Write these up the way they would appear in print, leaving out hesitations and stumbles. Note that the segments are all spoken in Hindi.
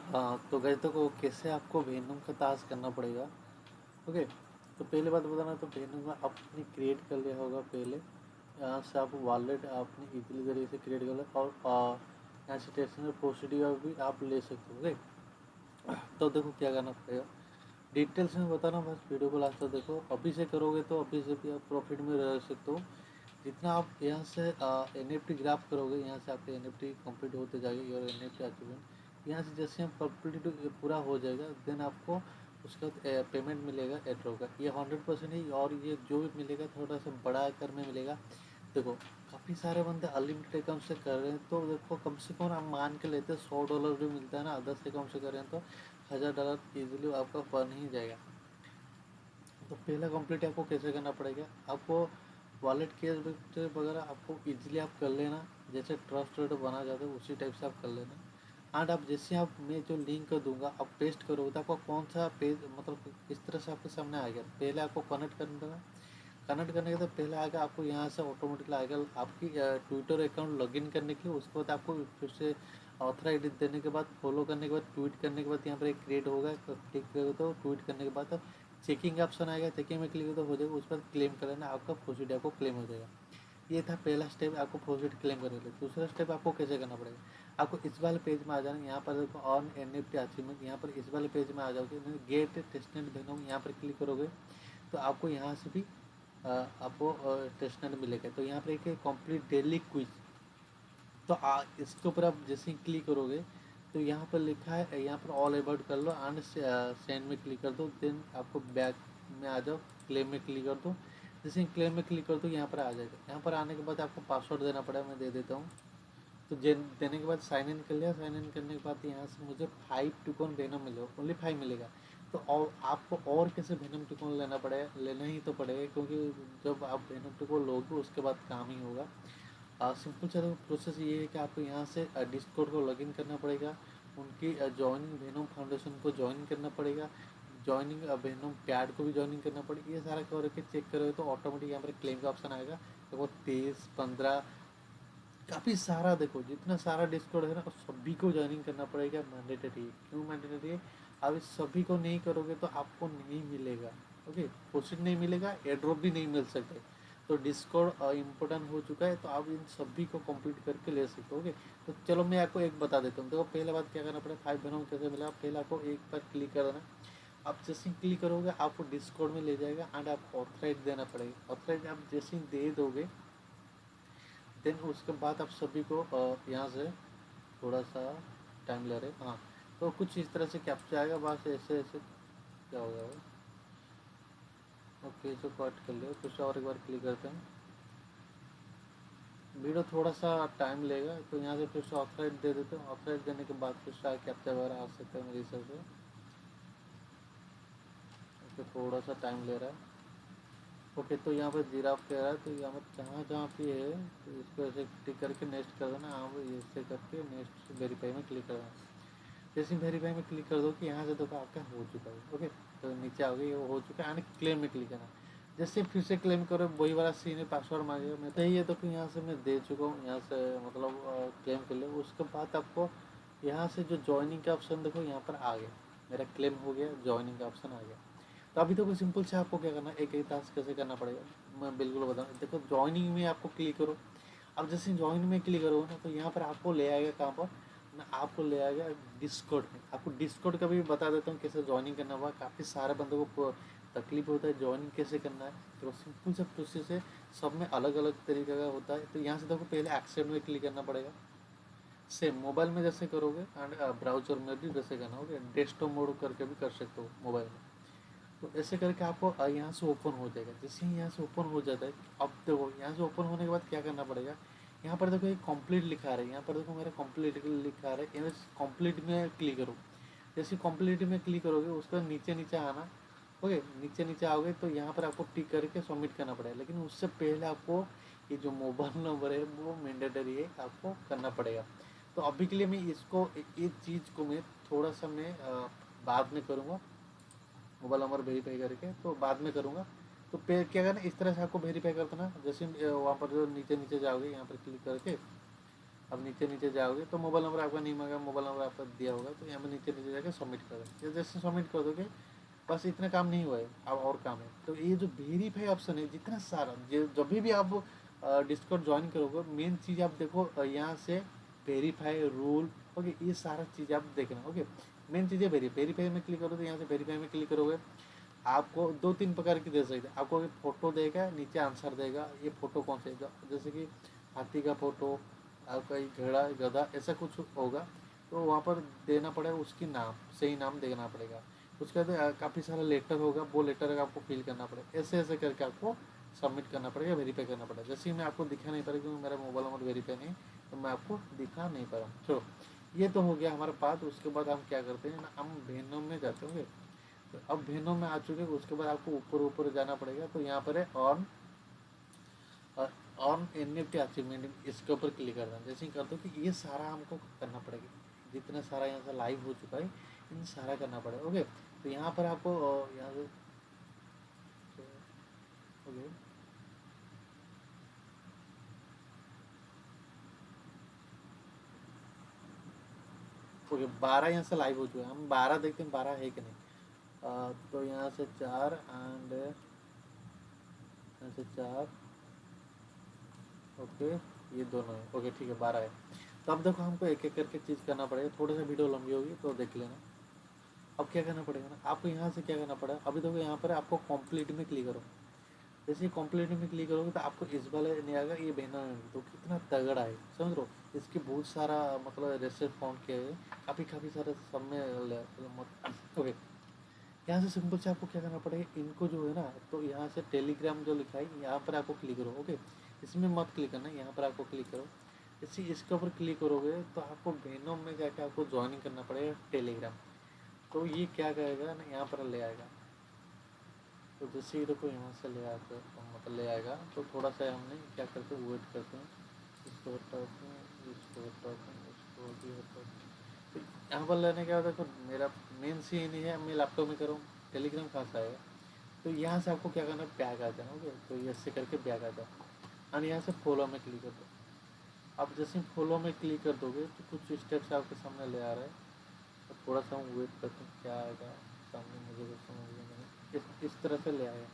हाँ तो गए तो कैसे आपको वेनम का टास्क करना पड़ेगा। ओके, तो पहले बात बताना, तो वेनम का आपने क्रिएट कर लिया होगा पहले। यहाँ से आप वॉलेट आपने इजीली तरीके से क्रिएट कर लिया, और यहाँ से टेस्टिंग प्रोसीड्यूर भी आप ले सकते हो। ओके, तो देखो क्या करना पड़ेगा, डिटेल्स में बताना, बस वीडियो को लास्ट तक देखो। अभी से करोगे तो अभी से भी आप प्रॉफिट में रह सकते हो। जितना आप यहाँ से NFT ग्राफ करोगे, यहाँ से आपके NFT कंप्लीट होते जाएगी और NFT अचीवमेंट यहाँ से जैसे हम कंप्लीट पूरा हो जाएगा, देन आपको उसका पेमेंट मिलेगा एड्रो का। ये 100% ही, और ये जो भी मिलेगा थोड़ा सा बड़ा आकार में मिलेगा। देखो काफ़ी सारे बंदे अनलिमिटेड अकाउंट से कर रहे हैं, तो देखो कम से कम हम मान के लेते हैं $100 भी मिलता है ना, 10 अकाउंट से कर रहे हैं तो $1000 इजीली आपका बन ही जाएगा। तो पहला कंप्लीट आपको कैसे करना पड़ेगा, आपको वॉलेट के वगैरह आपको इजीली आप कर लेना, जैसे ट्रस्ट रेट बना जाता है उसी टाइप से आप कर लेना। एंड आप जैसे आप मैं जो लिंक दूंगा आप पेस्ट करोगे तो आपको कौन सा पेज मतलब किस तरह से आपके सामने आएगा, पहले आपको कनेक्ट करना देना। कनेक्ट करने के बाद पहले आएगा आपको यहाँ से ऑटोमेटिकली आएगा आपकी ट्विटर अकाउंट लॉगिन करने के लिए। उसके बाद आपको फिर से ऑथर आई डी देने के बाद, फॉलो करने के बाद, ट्वीट करने के बाद यहाँ पर एक क्रिएट होगा, क्लिक करोगे तो ट्वीट करने के बाद चेकिंग ऑप्शन आएगा, चेकिंग में क्लिक तो हो जाएगा, उस पर क्लेम कर लेना, आपका प्रोसीड आपको क्लेम हो जाएगा। ये था पहला स्टेप आपको प्रोसीड क्लेम करने के लिए। दूसरा स्टेप आपको कैसे करना पड़ेगा, आपको इस वाले पेज में आ जाना, यहाँ पर देखो ऑन NFT अचीवमेंट, यहाँ पर इस वाले पेज में आ जाओगे, गेट टेस्टनेट वेनम यहाँ पर क्लिक करोगे तो आपको यहाँ से भी आपको टेस्टनेट मिलेगा। तो यहाँ पर एक कंप्लीट डेली क्विज, तो इसके ऊपर आप जैसे ही क्लिक करोगे तो यहाँ पर लिखा है, यहाँ पर ऑल अबाउट कर लो एंड सेंड में क्लिक कर दो, देन आपको बैक में आ जाओ, क्लेम में क्लिक कर दो। जैसे ही क्लेम में क्लिक कर दो यहाँ पर आ जाएगा। यहाँ पर आने के बाद आपको पासवर्ड देना पड़ेगा, मैं दे देता हूँ। तो देने के बाद साइन इन कर लिया, साइन इन करने के बाद यहाँ से मुझे 5 टोकन वेनम मिलेगा, ओनली 5 मिलेगा। तो और आपको और कैसे वेनम टोकन लेना पड़ेगा, लेना ही तो पड़ेगा, क्योंकि जब आप वेनम टोकन लोगे उसके बाद काम ही होगा। सिंपल सा प्रोसेस ये है कि आपको यहाँ से डिस्कॉर्ड को लॉगिन करना पड़ेगा, उनकी जॉइनिंग वेनम फाउंडेशन को ज्वाइन करना पड़ेगा, जॉइनिंग वेनम पैड को भी ज्वाइनिंग करना पड़ेगा। ये सारा करके चेक करोगे तो ऑटोमेटिक यहाँ पर क्लेम का ऑप्शन आएगा। तो वो 23 15 काफ़ी सारा, देखो जितना सारा डिस्कॉर्ड है ना उस सभी को ज्वाइनिंग करना पड़ेगा, मैंडेटरी है। क्यों मैंडेटरी है, अब इस सभी को नहीं करोगे तो आपको नहीं मिलेगा। ओके, प्रोसीड नहीं मिलेगा, एयरड्रॉप भी नहीं मिल सकते। तो डिस्कॉर्ड इम्पोर्टेंट हो चुका है, तो आप इन सभी को कंप्लीट करके ले सकते हो। ओके, तो चलो मैं आपको एक बता देता हूँ। देखो पहले बात क्या करना पड़ेगा, 5 वेनम कैसे मिला, पहले आपको एक बार क्लिक कर देना। आप जैसे ही क्लिक करोगे आपको डिस्कॉर्ड में ले जाएगा एंड आपको ऑथराइज देना पड़ेगा। ऑथराइज आप जैसे ही दे दोगे देन उसके बाद आप सभी को यहाँ से थोड़ा सा टाइम ले रहे, हाँ तो कुछ इस तरह से कैप्चर आएगा, बस ऐसे ऐसे क्या होगा वो। ओके, जो कट कर लिया फिर से और एक बार क्लिक करते हैं। वीडियो थोड़ा सा टाइम लेगा, तो यहाँ से फिर से ऑथराइज दे देते हैं। ऑथराइज देने के बाद फिर से कैप्चर वगैरह आ सकता है मेरे हिसाब से। ओके, थोड़ा सा टाइम ले रहा है। ओके, तो यहाँ पर जिराफ कह रहा है, तो यहाँ पर जहाँ जहाँ पे है तो इसको ऐसे टिक करके नेक्स्ट कर देना। हाँ भाई, ऐसे करके नेक्स्ट वेरीफाई में क्लिक कर देना। जैसे वेरीफाई में क्लिक कर दो कि यहाँ से देखो आपका हो चुका है। ओके, तो नीचे आओगे ये हो चुका है, यानी क्लेम में क्लिक करना। जैसे फिर से क्लेम करो वही वाला सीन है, पासवर्ड मांगेगा। मैं तो ये देखो यहाँ से मैं दे चुका हूँ, यहाँ से मतलब क्लेम कर लिया। उसके बाद आपको यहाँ से जो ज्वाइनिंग का ऑप्शन देखो यहाँ पर आ गया, मेरा क्लेम हो गया, ज्वाइनिंग का ऑप्शन आ गया। तो अभी तो कोई सिंपल से आपको क्या करना है, एक एक टास्क कैसे करना पड़ेगा मैं बिल्कुल बताऊँ। देखो ज्वाइनिंग में आपको क्लिक करो। अब जैसे ज्वाइन में क्लिक करोगे ना तो यहाँ पर आपको ले आएगा कहाँ पर ना, आपको ले आएगा डिस्कॉर्ड में। आपको डिस्कॉर्ड का भी बता देता हूँ कैसे ज्वाइनिंग करना हुआ। काफ़ी सारे बंदों को तकलीफ होता है ज्वाइनिंग कैसे करना है, तो सिंपल सा प्रोसेस है, सब में अलग अलग तरीके का होता है। तो यहाँ से देखो पहले एक्सेप्ट में क्लिक करना पड़ेगा, सेम मोबाइल में जैसे करोगे एंड ब्राउजर में भी वैसे करना होगा, डेस्कटॉप मोड करके भी कर सकते हो मोबाइल में। तो ऐसे करके आपको यहाँ से ओपन हो जाएगा। जैसे ही यहाँ से ओपन हो जाता है, अब देखो यहाँ से ओपन होने के बाद क्या करना पड़ेगा, यहाँ पर देखो एक कंप्लीट लिखा रहा है, यहाँ पर देखो मेरा कंप्लीट लिखा रहा है, कंप्लीट में क्लिक करो। जैसे कंप्लीट में क्लिक करोगे उसका नीचे नीचे आना। ओके, नीचे नीचे आओगे तो यहाँ पर आपको टिक करके सबमिट करना पड़ेगा, लेकिन उससे पहले आपको ये जो मोबाइल नंबर है वो मैंडेटरी है, आपको करना पड़ेगा। तो अभी के लिए मैं इसको इस चीज़ को मैं थोड़ा सा मैं बाद में करूँगा, मोबाइल नंबर वेरीफाई करके तो बाद में करूँगा। तो पे क्या करना, इस तरह से आपको वेरीफाई कर देना। जैसे वहाँ पर जो नीचे नीचे जाओगे यहाँ पर क्लिक करके अब नीचे नीचे जाओगे तो मोबाइल नंबर आपका नहीं मांगा, मोबाइल नंबर आपका दिया होगा, तो यहाँ पे नीचे नीचे जाके सबमिट कर देंगे। जैसे सबमिट कर दोगे बस इतना काम नहीं हुआ है, अब और काम है। तो ये जो वेरीफाई ऑप्शन है, जितना सारा जब भी आप डिस्कॉर्ड ज्वाइन करोगे, मेन चीज़ आप देखो यहाँ से वेरीफाई रूल, ओके, ये सारा चीज़ आप देखना। ओके, मेन चीज़ है वेरीफाई में क्लिक करो तो यहाँ से वेरीफाई में क्लिक करोगे, आपको 2-3 प्रकार की दे सकते हैं। आपको फोटो देगा, नीचे आंसर देगा, ये फोटो कौन से, जैसे कि हाथी का फोटो, आपका घोड़ा, गधा, ऐसा कुछ होगा, तो वहाँ पर देना पड़ेगा उसकी नाम, सही नाम देना पड़ेगा। उसके बाद काफ़ी सारा लेटर होगा, वो लेटर आपको फिल करना पड़ेगा। ऐसे ऐसे करके आपको सबमिट करना पड़ेगा, वेरीफाई करना पड़ेगा। जैसे ही मैं आपको दिखा नहीं पा रहा क्योंकि मेरा मोबाइल नंबर वेरीफाई नहीं, तो मैं आपको दिखा नहीं पा रहा हूँ। चलो, ये तो हो गया हमारा बात। उसके बाद हम क्या करते हैं ना, हम वेनम में जाते होंगे। तो अब वेनम में आ चुके, उसके बाद आपको ऊपर ऊपर जाना पड़ेगा। तो यहाँ पर है ऑन NFT अचीवमेंट, इसके ऊपर क्लिक करना। जैसे ही कर दो कि ये सारा हमको करना पड़ेगा, जितना सारा यहाँ से लाइव हो चुका है इन सारा करना पड़ेगा। ओके, तो यहाँ पर आपको यहाँ से ओके ओके 12 यहाँ से लाइव हो चुका है। हम 12 देखते हैं 12 है कि नहीं। तो यहाँ से 4 एंड यहाँ से 4, ओके, ये दोनों है। ओके ठीक है, 12 है। तो अब देखो हमको एक एक करके चीज़ करना पड़ेगा। थोड़ा सा वीडियो लंबी होगी तो देख लेना। अब क्या करना पड़ेगा ना, आपको यहाँ से क्या करना पड़ेगा। अभी देखो यहाँ पर आपको कंप्लीट में क्लिक करो। जैसे ही कंप्लीट में क्लिक करोगे तो आपको इस वाले नहीं आएगा, ये बहना नहीं। तो कितना तगड़ा है, समझ लो। इसकी बहुत सारा मतलब रेसिपी फाउंड किया है, काफ़ी सारे सब में ओके। यहाँ से सिंपल से आपको क्या करना पड़ेगा, इनको जो है ना, तो यहाँ से टेलीग्राम जो लिखा है यहाँ पर आपको क्लिक करो। ओके, इसमें मत क्लिक करना, यहाँ पर आपको क्लिक करो। इसी इसके ऊपर क्लिक करोगे तो आपको वेनम में जाके आपको ज्वाइनिंग करना पड़ेगा टेलीग्राम। तो ये क्या करेगा ना, यहाँ पर ले आएगा। तो जैसे ही देखो यहाँ से ले आकर मतलब ले आएगा, तो थोड़ा सा हमने क्या करते हैं, वेट करते हैं। इसको हटाते हैं, इसको हटाते हैं, इसको भी हटाते हैं। तो यहाँ पर लेने के बाद देखो मेरा मेन सी नहीं है, मैं लैपटॉप में करूँ, टेलीग्राम कहाँ से आएगा। तो यहाँ से आपको क्या करना है, बैग आ जाना। ओके, तो ऐसे करके बैग आ जाओ और यहाँ से फॉलो में क्लिक कर दो। अब जैसे फॉलो में क्लिक कर दोगे तो कुछ स्टेप्स आपके सामने ले आ रहा है। तो थोड़ा सा हम वेट करते हैं क्या आएगा सामने, मुझे कुछ समझ में नहीं। इस तरह से ले आएगा।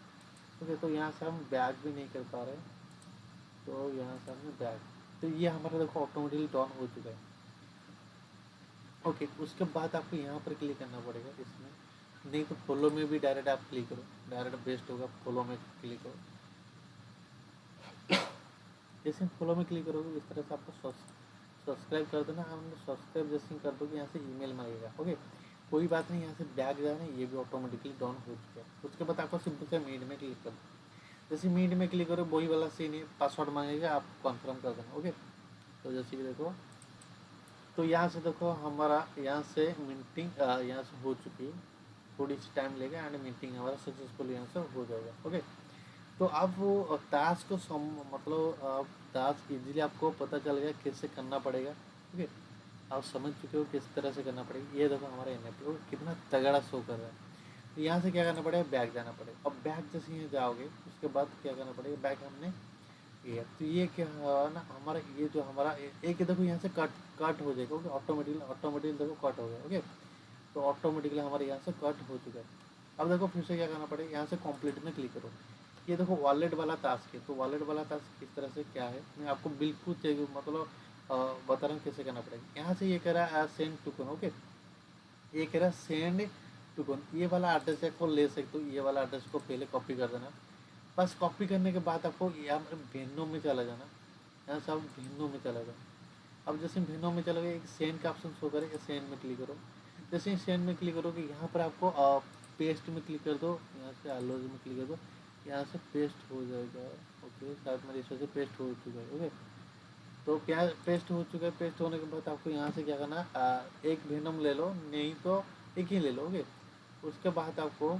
ओके, तो यहाँ से हम बैग भी नहीं कर पा रहे। तो यहाँ से हमने बैग, तो ये हमारा देखो ऑटोमेटिकली डॉन हो चुका है। ओके, उसके बाद आपको यहाँ पर क्लिक करना पड़ेगा इसमें, नहीं तो फॉलो में भी डायरेक्ट आप क्लिक करो, डायरेक्ट बेस्ट होगा। फॉलो में क्लिक करो। जैसे फॉलो में क्लिक करोगे इस तरह से आपको सब्सक्राइब कर देना। हमने सब्सक्राइब जैसे ही कर दोगे यहाँ से ईमेल मांगेगा। ओके, कोई बात नहीं, यहाँ से बैग जाना, ये भी ऑटोमेटिकली डाउन हो चुका है। उसके बाद आपको सिंपल से मीट में क्लिक कर दो। जैसे मीट में क्लिक करो वही वाला सीन है, पासवर्ड मांगेगा, आप कन्फर्म कर देना। ओके, तो जैसे कि देखो, तो यहाँ से देखो हमारा यहाँ से मीटिंग यहाँ से हो चुकी है। थोड़ी सी टाइम लेगा एंड मीटिंग हमारा सक्सेसफुल यहाँ से हो जाएगा। ओके, तो अब वो टास्क को मतलब टास्क इजीली आपको पता चल गया कैसे करना पड़ेगा। ओके, आप समझ चुके हो किस तरह से करना पड़ेगा। ये देखो हमारा NFT कितना तगड़ा शो कर रहा है। तो यहाँ से क्या करना पड़ेगा, बैग जाना पड़ेगा। अब बैग जैसे यहाँ जाओगे उसके बाद क्या करना पड़ेगा, बैग हमने ये, तो ये क्या है ना, हमारा ये जो हमारा एक देखो यहाँ से कट कट हो जाएगा। ओके, ऑटोमेटिकली देखो कट हो गया। ओके, तो ऑटोमेटिकली हमारे यहाँ से कट हो चुका है। अब देखो फिर से क्या करना पड़ेगा, यहाँ से कंप्लीट में क्लिक करो। ये देखो वॉलेट वाला टास्क है। तो वॉलेट वाला टास्क किस तरह से क्या है, मैं आपको बिल्कुल चाहिए मतलब बता रहा हूँ कैसे करना पड़ेगा। यहाँ से ये कह रहा है सेंड टोकन। ओके, ये कह रहा है सेंड टोकन, ये वाला एड्रेस है को ले सकते हो। ये वाला एड्रेस को पहले कॉपी कर देना। बस कॉपी करने के बाद आपको यहाँ पर भेनो में चला जाना। यहाँ से आप भेनो में चला जाओ। अब जैसे भेनो में चला गया, एक सेंड का ऑप्शन शो करेगा, सेंड में क्लिक करो। जैसे ही सेंड में क्लिक करोगे यहाँ पर आपको पेस्ट में क्लिक कर दो, यहाँ से आलोज में क्लिक कर दो, यहाँ से पेस्ट हो जाएगा। ओके, शायद मेरे हिसाब से पेस्ट हो चुका है। ओके, तो क्या पेस्ट हो चुका है। पेस्ट होने के बाद आपको यहाँ से क्या करना, एक वेनम ले लो, नहीं तो एक ही ले लो। ओके, उसके बाद आपको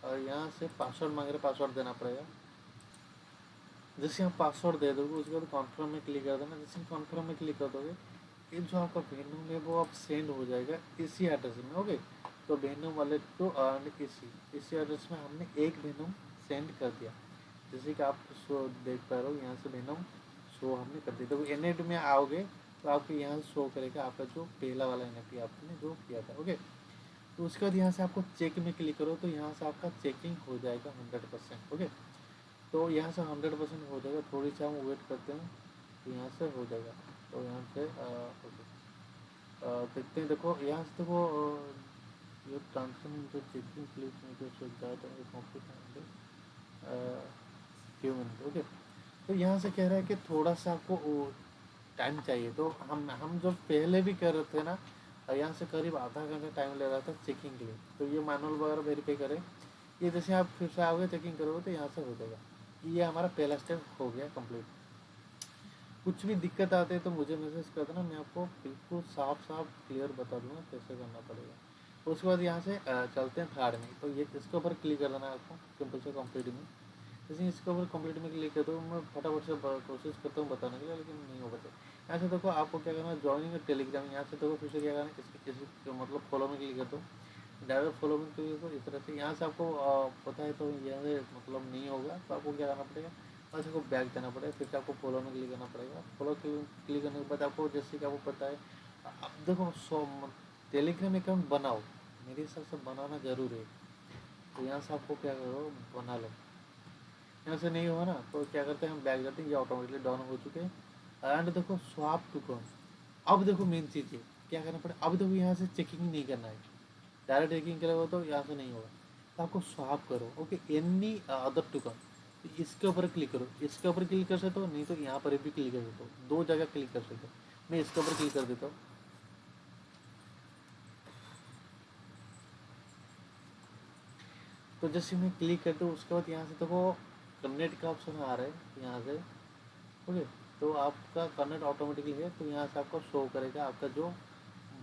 यहाँ से पासवर्ड मांग रहे, पासवर्ड देना पड़ेगा। जैसे आप पासवर्ड दे दोगे उसके बाद कॉन्फर्म में क्लिक कर देना। जैसे कॉन्फर्म में क्लिक कर दोगे, ये जो आपका वेनम है वो अब सेंड हो जाएगा इसी एड्रेस में। ओके, तो वेनम वाले टू अर्न इसी एड्रेस में हमने एक वेनम सेंड कर दिया। जैसे कि आप शो देख पा रहे हो, यहाँ से वेनम शो हमने कर दिया। तो NFT में आओगे तो आपको यहाँ से शो करेगा आपका जो पहला वाला एनएफटी आपने जो किया था। ओके, तो उसके बाद यहाँ से आपको चेक में क्लिक करो तो यहाँ से आपका चेकिंग हो जाएगा 100%। ओके, तो यहाँ से 100% हो जाएगा। थोड़ी सी हम वेट करते हैं तो यहाँ से हो जाएगा। तो यहाँ से ओके, देखते हैं। देखो यहाँ से देखो ये ट्रांसफर जो चेकिंग प्लीज में जो कंप्लीट फ्यू मिनट। ओके, तो यहाँ से कह रहा है कि थोड़ा सा आपको टाइम चाहिए। तो हम जो पहले भी कर रहे थे ना, यहाँ से करीब आधा घंटा टाइम ले रहा था चेकिंग के लिए। तो ये मैनुअल वगैरह वेरीफाई करें, ये जैसे आप फिर से आओगे चेकिंग करोगे तो यहाँ से हो जाएगा। ये हमारा पहला स्टेप हो गया कंप्लीट। कुछ भी दिक्कत आते हैं तो मुझे मैसेज कर देना, मैं आपको बिल्कुल साफ साफ क्लियर बता दूंगा कैसे करना पड़ेगा। उसके बाद यहाँ से चलते हैं थर्ड में। तो ये इसके ऊपर क्लिक कर देना है आपको, सिंपल से कंप्लीट में। जैसे इसके ऊपर कंप्लीट में क्लिक करता हूँ, मैं फटाफट से कोशिश करता हूँ बताने के लिए, लेकिन नहीं हो पाता। यहाँ से देखो आपको क्या करना है, ज्वाइनिंग टेलीग्राम। यहाँ से देखो फिर से क्या करना है, इसी मतलब फॉलो में क्लिक करता हूँ, डायरेक्ट फॉलो में क्लिक करो। इस तरह से यहाँ से आपको पता है तो यहाँ से मतलब नहीं होगा, तो आपको क्या करना पड़ेगा, बस आपको बैक देना पड़ेगा। फिर से आपको फॉलो में क्लिक करना पड़ेगा। फॉलो क्लिक करने के बाद आपको जैसे कि आपको पता है, अब देखो टेलीग्राम अकाउंट बनाओ, मेरे हिसाब से बनाना जरूरी है। तो यहाँ से आपको क्या करो, बना लो। यहाँ से नहीं हुआ ना तो क्या करते हैं, हम बैक जाते हैं, ये ऑटोमेटिकली डाउन हो चुके हैं। एंड देखो स्वाप टोकन। अब देखो मेन चीज़ है, क्या करना पड़ेगा। अब देखो यहाँ से चेकिंग नहीं करना है, डायरेक्ट चेकिंग करोगे तो यहाँ से नहीं होगा। तो आपको स्वाप करो। ओके, एनी अदर टोकन, इसके ऊपर क्लिक करो। इसके ऊपर क्लिक कर सकते हो, नहीं तो यहाँ पर भी क्लिक कर सकते हो, दो जगह क्लिक कर सकते हो। मैं इसके ऊपर क्लिक कर देता हूँ। तो जैसे मैं क्लिक करता हूँ उसके बाद यहाँ से देखो कनेक्ट का ऑप्शन आ रहा है यहाँ से। ओके, तो आपका कनेक्ट ऑटोमेटिकली है, तो यहाँ से आपको शो करेगा आपका जो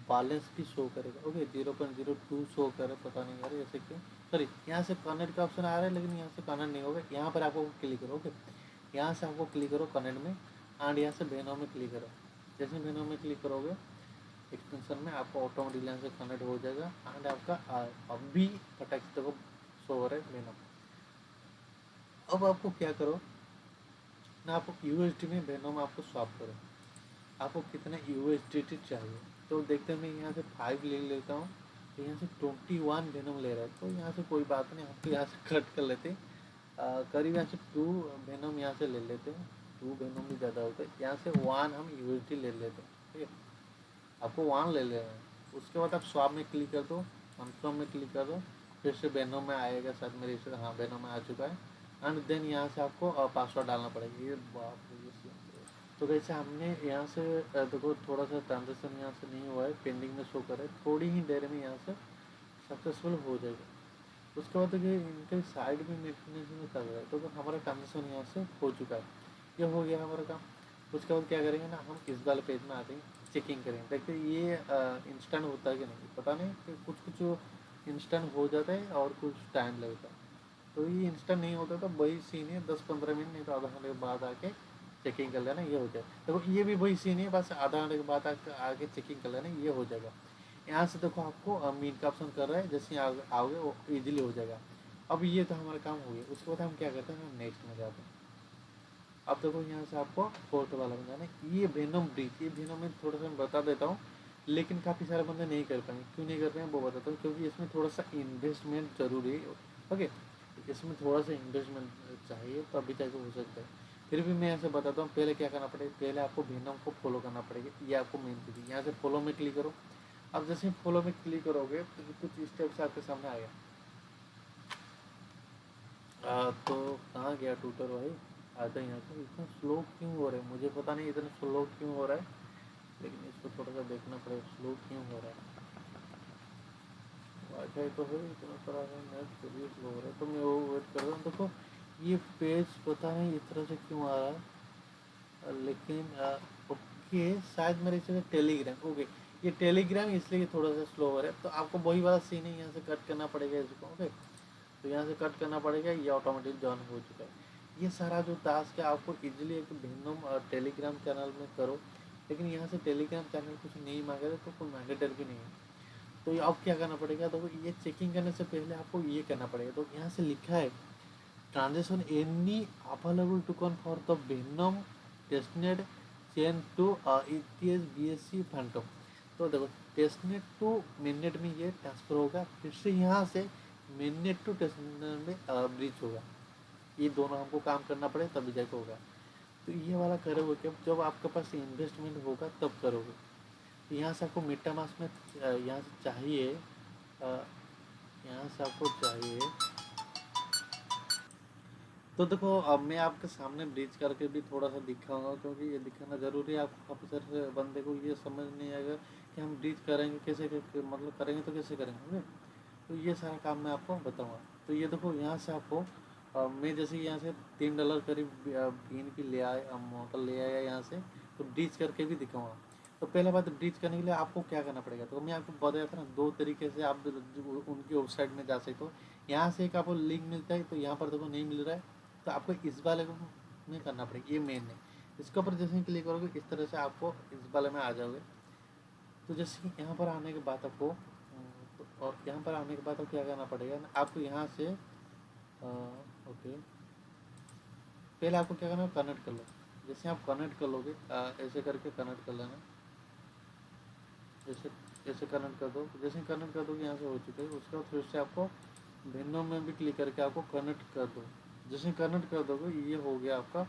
बैलेंस भी शो करेगा। ओके, 0.02 शो करे, पता नहीं यार जैसे कि सॉरी, यहाँ से कनेक्ट का ऑप्शन आ रहा है लेकिन यहाँ से कनेक्ट नहीं होगा। यहाँ पर आपको क्लिक करो। ओके, यहाँ से आपको क्लिक करो कनेक्ट में, एंड यहाँ से वेनो में क्लिक करो। जैसे वेनो में क्लिक करोगे एक्सटेंशन में, आपको ऑटोमेटिकली यहाँ से कनेक्ट हो जाएगा। एंड आपका अभी फटाक से देखो शो हो रहा है वेनो। अब आपको क्या करो ना, आपको यूएसडी में वेनो में आपको स्वैप करो। आपको कितना यूएसडी चाहिए तो देखते हैं, मैं यहाँ से 5 ले लेता हूँ। तो यहाँ से 21 वेनम ले रहा है, तो यहाँ से कोई बात नहीं, आपको यहाँ से कट कर लेते हैं। करीब यहाँ से 2 वेनम यहाँ से ले लेते हैं। 2 वेनम भी ज़्यादा होता है। यहाँ से 1 हम यूएसडी ले लेते हैं। ठीक है, आपको 1 ले लेना है। उसके बाद आप स्वैप में क्लिक कर दो, कन्फर्म में क्लिक कर दो, फिर से वेनो में आएगा शायद मेरे से। हाँ, वेनो में आ चुका है। एंड देन यहाँ से आपको पासवर्ड डालना पड़ेगा। ये बाप रे, ये तो वैसे हमने यहाँ से देखो थोड़ा सा ट्रांजेक्शन यहाँ से नहीं हुआ है, पेंडिंग में शो कर है। थोड़ी ही देर में यहाँ से सक्सेसफुल हो जाएगा। उसके बाद देखिए इनके साइड में मेंटेनेंस में चल रहा है, तो हमारा ट्रांजेक्शन यहाँ से हो चुका है। ये हो गया हमारा काम। उसके बाद क्या करेंगे ना, हम इस वाले पेज में आते हैं, चेकिंग करेंगे। देखिए ये इंस्टेंट होता है कि नहीं पता नहीं, कि कुछ कुछ इंस्टेंट हो जाता है और कुछ टाइम लगता है। तो ये इंस्टेंट नहीं होता, तो वही सीन है, 10-15 मिनट नहीं तो आधा घंटे के बाद आके चेकिंग कर लेना, ये हो जाए। देखो ये भी वही सीन है, बस आधा घंटे के बाद आगे चेकिंग कर लेना, ये हो जाएगा। यहाँ से देखो आपको मीन का ऑप्शन कर रहा है, जैसे ही आओगे वो ईजिली हो जाएगा। अब ये तो हमारा काम हो गया। उसके बाद हम क्या करते हैं, हम नेक्स्ट में जाते हैं। अब देखो यहाँ से आपको फोर्थ वाला में जाना है, ये वेनम ब्रीथ। ये वेनम में थोड़ा सा मैं बता देता हूँ, लेकिन काफ़ी सारे बंदे नहीं कर पाएंगे। क्यों नहीं कर रहे हैं वो बताता हूँ, क्योंकि इसमें थोड़ा सा इन्वेस्टमेंट जरूरी है। ओके, इसमें थोड़ा सा इन्वेस्टमेंट चाहिए तो अभी तक हो सकता है। फिर भी मैं ऐसे बताता हूँ, पहले क्या करना पड़ेगा, पहले आपको वेनम को फॉलो करना पड़ेगा। ये आपको मेन चीज़ है। यहाँ से फॉलो में क्लिक करो। अब जैसे फॉलो में क्लिक करोगे तो कुछ स्टेप्स आपके सामने आएगा। तो कहाँ गया ट्यूटर भाई, आता यहाँ से। इतना स्लो क्यों हो रहा है, मुझे पता नहीं इतना स्लो क्यों हो रहा है, लेकिन इसको थोड़ा सा देखना पड़ेगा स्लो क्यों हो रहा है। वाईफाई तो है, इतना सारा है, नेट फिर भी स्लो हो रहा है। तो मैं वो वेट कर रहा हूँ। देखो ये पेज पता नहीं इस तरह से क्यों आ रहा है, लेकिन ओके, शायद मेरे से टेलीग्राम। ओके, ये टेलीग्राम इसलिए थोड़ा सा स्लो हो रहा है। तो आपको वही वाला सीन है, यहाँ से कट करना पड़ेगा इसको। ओके, तो यहाँ से कट करना पड़ेगा, ये ऑटोमेटिक जॉइन हो चुका है। ये सारा जो टास्क है आपको इजीली एक वेनम टेलीग्राम चैनल में करो। लेकिन यहाँ से टेलीग्राम चैनल कुछ नहीं मांगे तो कोई मैंडेटरी भी नहीं है। तो अब क्या करना पड़ेगा, तो ये चेकिंग करने से पहले आपको ये करना पड़ेगा। तो यहाँ से लिखा है transaction any available token for the Venom testnet change to ETH BSC Fantom. तो देखो टेस्टनेट टू मेननेट में ये ट्रांसफर होगा, फिर से यहाँ से मेननेट टू टेस्टनेट में ब्रिज होगा। ये दोनों हमको काम करना पड़े तभी जाके होगा। तो ये वाला करोगे कि जब आपके पास इन्वेस्टमेंट होगा तब करोगे। तो यहाँ से आपको मेटामास्क में यहाँ से चाहिए, यहाँ से आपको चाहिए। तो देखो अब मैं आपके सामने ब्रिज करके भी थोड़ा सा दिखाऊंगा, क्योंकि ये दिखाना ज़रूरी है। आपको काफ़ी सारे बंदे को ये समझ नहीं आएगा कि हम ब्रिज करेंगे कैसे, मतलब करेंगे तो कैसे करेंगे। तो ये सारा काम मैं आपको बताऊंगा। तो ये देखो यहाँ से आपको मैं जैसे यहाँ से $3 करीब BNB ले आया, मॉडल ले आया यहाँ से, तो ब्रिज करके भी दिखाऊंगा। तो पहला बात, ब्रिज करने के लिए आपको क्या करना पड़ेगा, तो मैं आपको बताया था ना, 2 तरीके से आप उनकी वेबसाइट में जा सकते हो। यहाँ से एक आपको लिंक मिलता है, तो यहाँ पर देखो नहीं मिल रहा है, तो आपको इस वाले को में करना पड़ेगा, ये मेन है। इसके ऊपर जैसे ही क्लिक करोगे इस तरह से आपको इस वाले में आ जाओगे। तो जैसे कि यहाँ पर आने के बाद आपको और यहाँ पर आने के बाद आपको क्या करना पड़ेगा ना, आपको यहाँ से ओके, पहले आपको क्या करना है, कनेक्ट कर लो। जैसे आप कनेक्ट कर लोगे ऐसे करके कनेक्ट कर लेना, जैसे ऐसे कनेक्ट कर दो। जैसे कनेक्ट कर दोगे यहाँ से हो चुका है। उसके बाद फिर से आपको भिन्नों में भी क्लिक करके आपको कनेक्ट कर दो। जैसे कनेक्ट कर दोगे ये हो गया आपका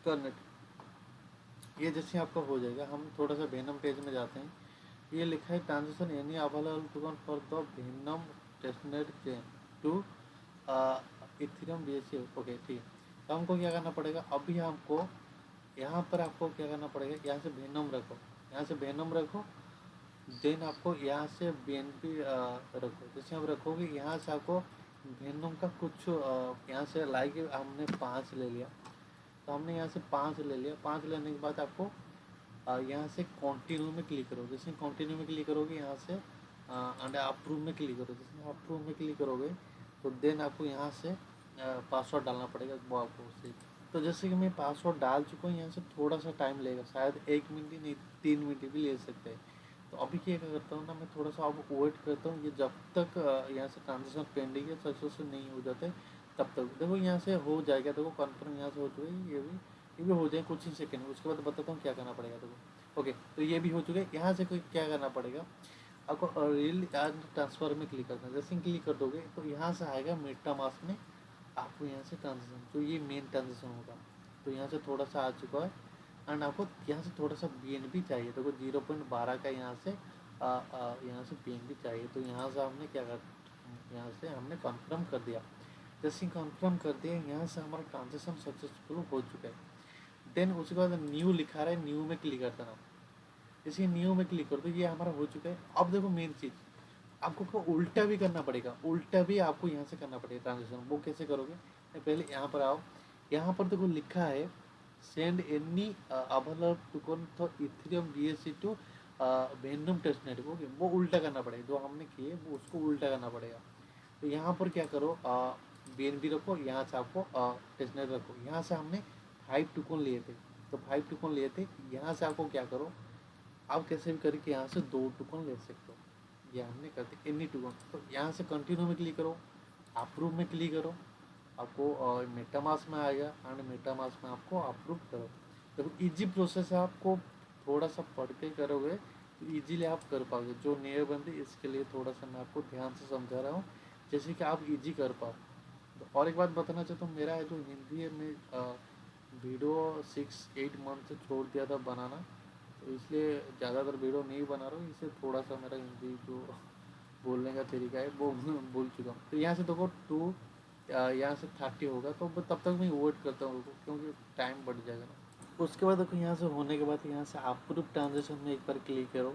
कनेक्ट। ये जैसे आपका हो जाएगा, हम थोड़ा सा वेनम पेज में जाते हैं। ये लिखा है transaction any available token for the Venom testnet chain to Ethereum BSC। Okay ठीक है। तो हमको क्या करना पड़ेगा, अभी हमको यहाँ पर आपको क्या करना पड़ेगा, यहाँ से वेनम रखो, यहाँ से वेनम रखो, देन आपको यहाँ से BNB रखो। जैसे आप रखोगे यहाँ से आपको वेनम का कुछ यहाँ से लाइक हमने 5 ले लिया, तो हमने यहाँ से 5 ले लिया। 5 लेने के बाद आपको यहाँ से कंटिन्यू में क्लिक करो। जैसे कंटिन्यू में क्लिक करोगे यहाँ से अंडर अप्रूव में क्लिक करो। जैसे अप्रूव में क्लिक करोगे तो देन आपको यहाँ से पासवर्ड डालना पड़ेगा वो आपको उससे। तो जैसे कि मैं पासवर्ड डाल चुका हूँ, यहाँ से थोड़ा सा टाइम लगेगा, शायद 1 मिनट ही नहीं 3 मिनट भी ले सकते हैं। तो अभी क्या करता हूँ ना, मैं थोड़ा सा अब वेट करता हूँ, ये जब तक यहाँ से ट्रांजेक्शन पेंडिंग है सक्सेसफुल नहीं हो जाते तब तक। देखो यहाँ से हो जाएगा, देखो कन्फर्म यहाँ से हो चुका है, ये भी हो जाए कुछ ही सेकंड में। उसके बाद बताता हूँ क्या करना पड़ेगा। देखो ओके, तो ये भी हो चुका है। यहाँ से कोई क्या करना पड़ेगा आपको, रियल ट्रांसफर में क्लिक करना है। जैसे क्लिक कर दोगे तो यहाँ से आएगा मेटामास्क में, आपको यहाँ से ट्रांजेक्शन, जो ये मेन ट्रांजेक्शन होगा, तो यहाँ से थोड़ा सा आ चुका है। एंड आपको यहाँ से थोड़ा सा BNB चाहिए, देखो 0.12 का यहाँ से यहाँ से BNB चाहिए। तो यहाँ से हमने क्या कर, यहाँ से हमने कन्फर्म कर दिया। जैसे कन्फर्म कर दिया, यहाँ से हमारा ट्रांजेक्शन सक्सेसफुल हो चुका है। देन उसके बाद न्यू लिखा रहा है, न्यू में क्लिक करता ना। जैसे न्यू में क्लिक कर दो, ये हमारा हो चुका है। अब देखो मेन चीज़, आपको को उल्टा भी करना पड़ेगा, उल्टा भी आपको यहाँ से करना पड़ेगा ट्रांजेक्शन। वो कैसे करोगे, पहले यहाँ पर आओ, यहाँ पर देखो लिखा है send any available token for Ethereum BSC to Venom testnet. Okay, वो उल्टा करना पड़ेगा, जो हमने किए वो उसको उल्टा करना पड़ेगा। तो यहाँ पर क्या करो, BNB रखो, यहाँ से आपको टेस्टनेट रखो। यहाँ से हमने 5 टोकन लिए थे, तो 5 टोकन लिए थे। यहाँ से आपको क्या करो, आप कैसे भी करके यहाँ से 2 टोकन ले सकते हो। ये हमने करते एनी टोकन। तो यहाँ से कंटिन्यू में क्लिक करो, अप्रूव में क्लिक करो, आपको मेटामास्क में आएगा एंड मेटामास्क में आपको अप्रूव करो। देखो इजी प्रोसेस है, आपको थोड़ा सा पढ़ के करोगे तो इजीली आप कर पाओगे। जो नए बंदे, इसके लिए थोड़ा सा मैं आपको ध्यान से समझा रहा हूँ, जैसे कि आप इजी कर पाओ। तो और एक बात बताना चाहता हूँ, मेरा जो हिंदी है, मैं वीडियो 6-8 मंथ से छोड़ दिया था बनाना, तो इसलिए ज़्यादातर वीडियो नहीं बना रहा हूँ। इससे थोड़ा सा मेरा हिंदी जो बोलने का तरीका है वो भूल चुका हूँ। तो यहाँ से देखो 2 यहाँ से 30 होगा, तो तब तक मैं वेट करता हूँ क्योंकि टाइम बढ़ जाएगा ना। उसके बाद देखो यहाँ से होने के बाद यहाँ से अप्रूव ट्रांजेक्शन में एक बार क्लिक करो।